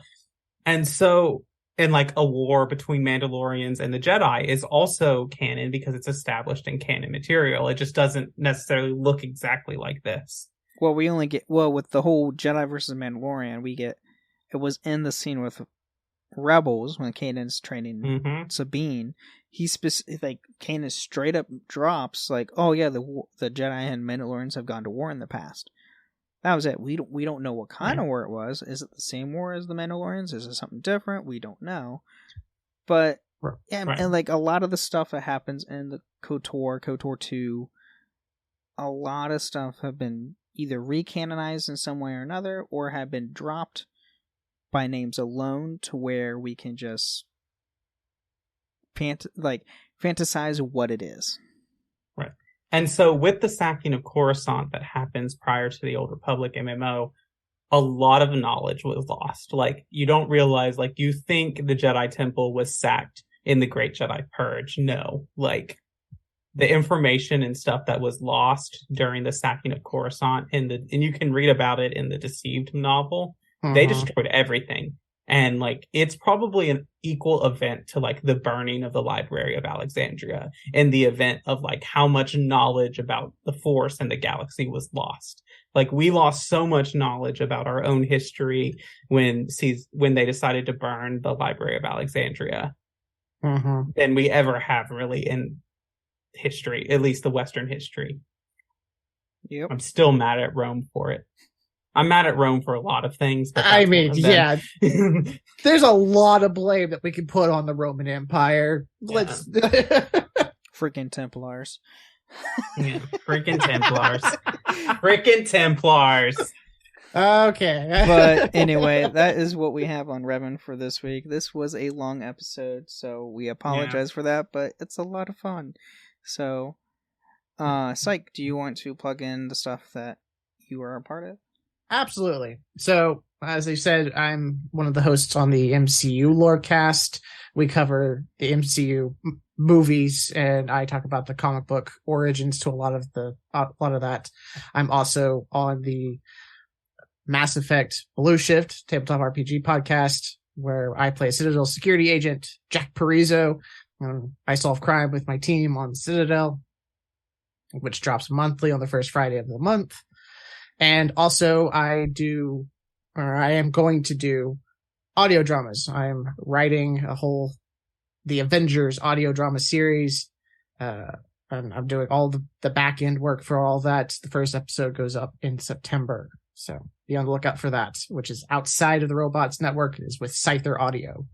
And so, and like a war between Mandalorians and the Jedi is also canon because it's established in canon material. It just doesn't necessarily look exactly like this. Well, we only get, with the whole Jedi versus Mandalorian, it was in the scene with Rebels when Kanan's training Sabine. Kanan straight up drops like, oh yeah, the Jedi and Mandalorians have gone to war in the past. That was it. We don't know what kind of war it was. Is it the same war as the Mandalorians? Is it something different? We don't know. But and like a lot of the stuff that happens in the KOTOR 2, a lot of stuff have been either recanonized in some way or another, or have been dropped by names alone to where we can just fantasize what it is. Right. And so with the sacking of Coruscant that happens prior to the Old Republic MMO, a lot of knowledge was lost. Like, you don't realize, like, you think the Jedi Temple was sacked in the Great Jedi Purge. No. Like, the information and stuff that was lost during the sacking of Coruscant, and you can read about it in the Deceived novel. They destroyed everything. And like, it's probably an equal event to like the burning of the Library of Alexandria, in the event of like how much knowledge about the Force and the galaxy was lost. Like, we lost so much knowledge about our own history when they decided to burn the Library of Alexandria than we ever have really in history, at least the Western history. Yep. I'm still mad at Rome for it. I'm mad at Rome for a lot of things. But I mean, yeah, there's a lot of blame that we can put on the Roman Empire. Yeah. Let's freaking Templars. Yeah, freaking Templars. Freaking Templars. Okay. But anyway, that is what we have on Revan for this week. This was a long episode, so we apologize for that, but it's a lot of fun. So, Psych, do you want to plug in the stuff that you are a part of? Absolutely. So, as I said, I'm one of the hosts on the MCU Lorecast. We cover the MCU movies, and I talk about the comic book origins to a lot of that. I'm also on the Mass Effect Blue Shift tabletop RPG podcast, where I play Citadel security agent Jack Parizo. I solve crime with my team on Citadel, which drops monthly on the first Friday of the month. And also I am going to do audio dramas. I'm writing the Avengers audio drama series. And I'm doing all the back end work for all that. The first episode goes up in September. So be on the lookout for that, which is outside of the Robots Network. It is with Scyther Audio.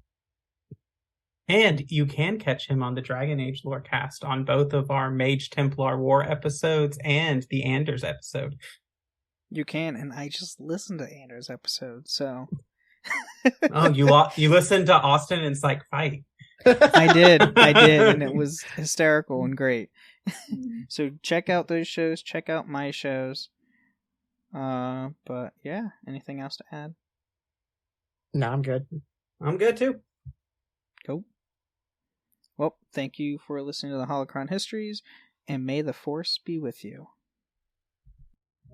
And you can catch him on the Dragon Age Lorecast on both of our Mage Templar War episodes and the Anders episode. You can, and I just listened to Anders' episode, so... Oh, you listened to Austin and Psych fight. I did, and it was hysterical and great. So check out those shows, check out my shows. But yeah, anything else to add? No, I'm good. I'm good too. Cool. Well, thank you for listening to the Holocron Histories, and may the Force be with you.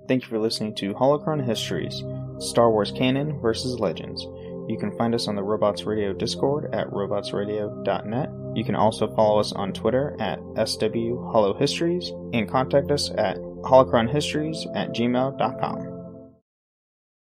Thank you for listening to Holocron Histories, Star Wars Canon versus Legends. You can find us on the Robots Radio Discord at robotsradio.net. You can also follow us on Twitter at SWHoloHistories and contact us at holocronhistories@gmail.com.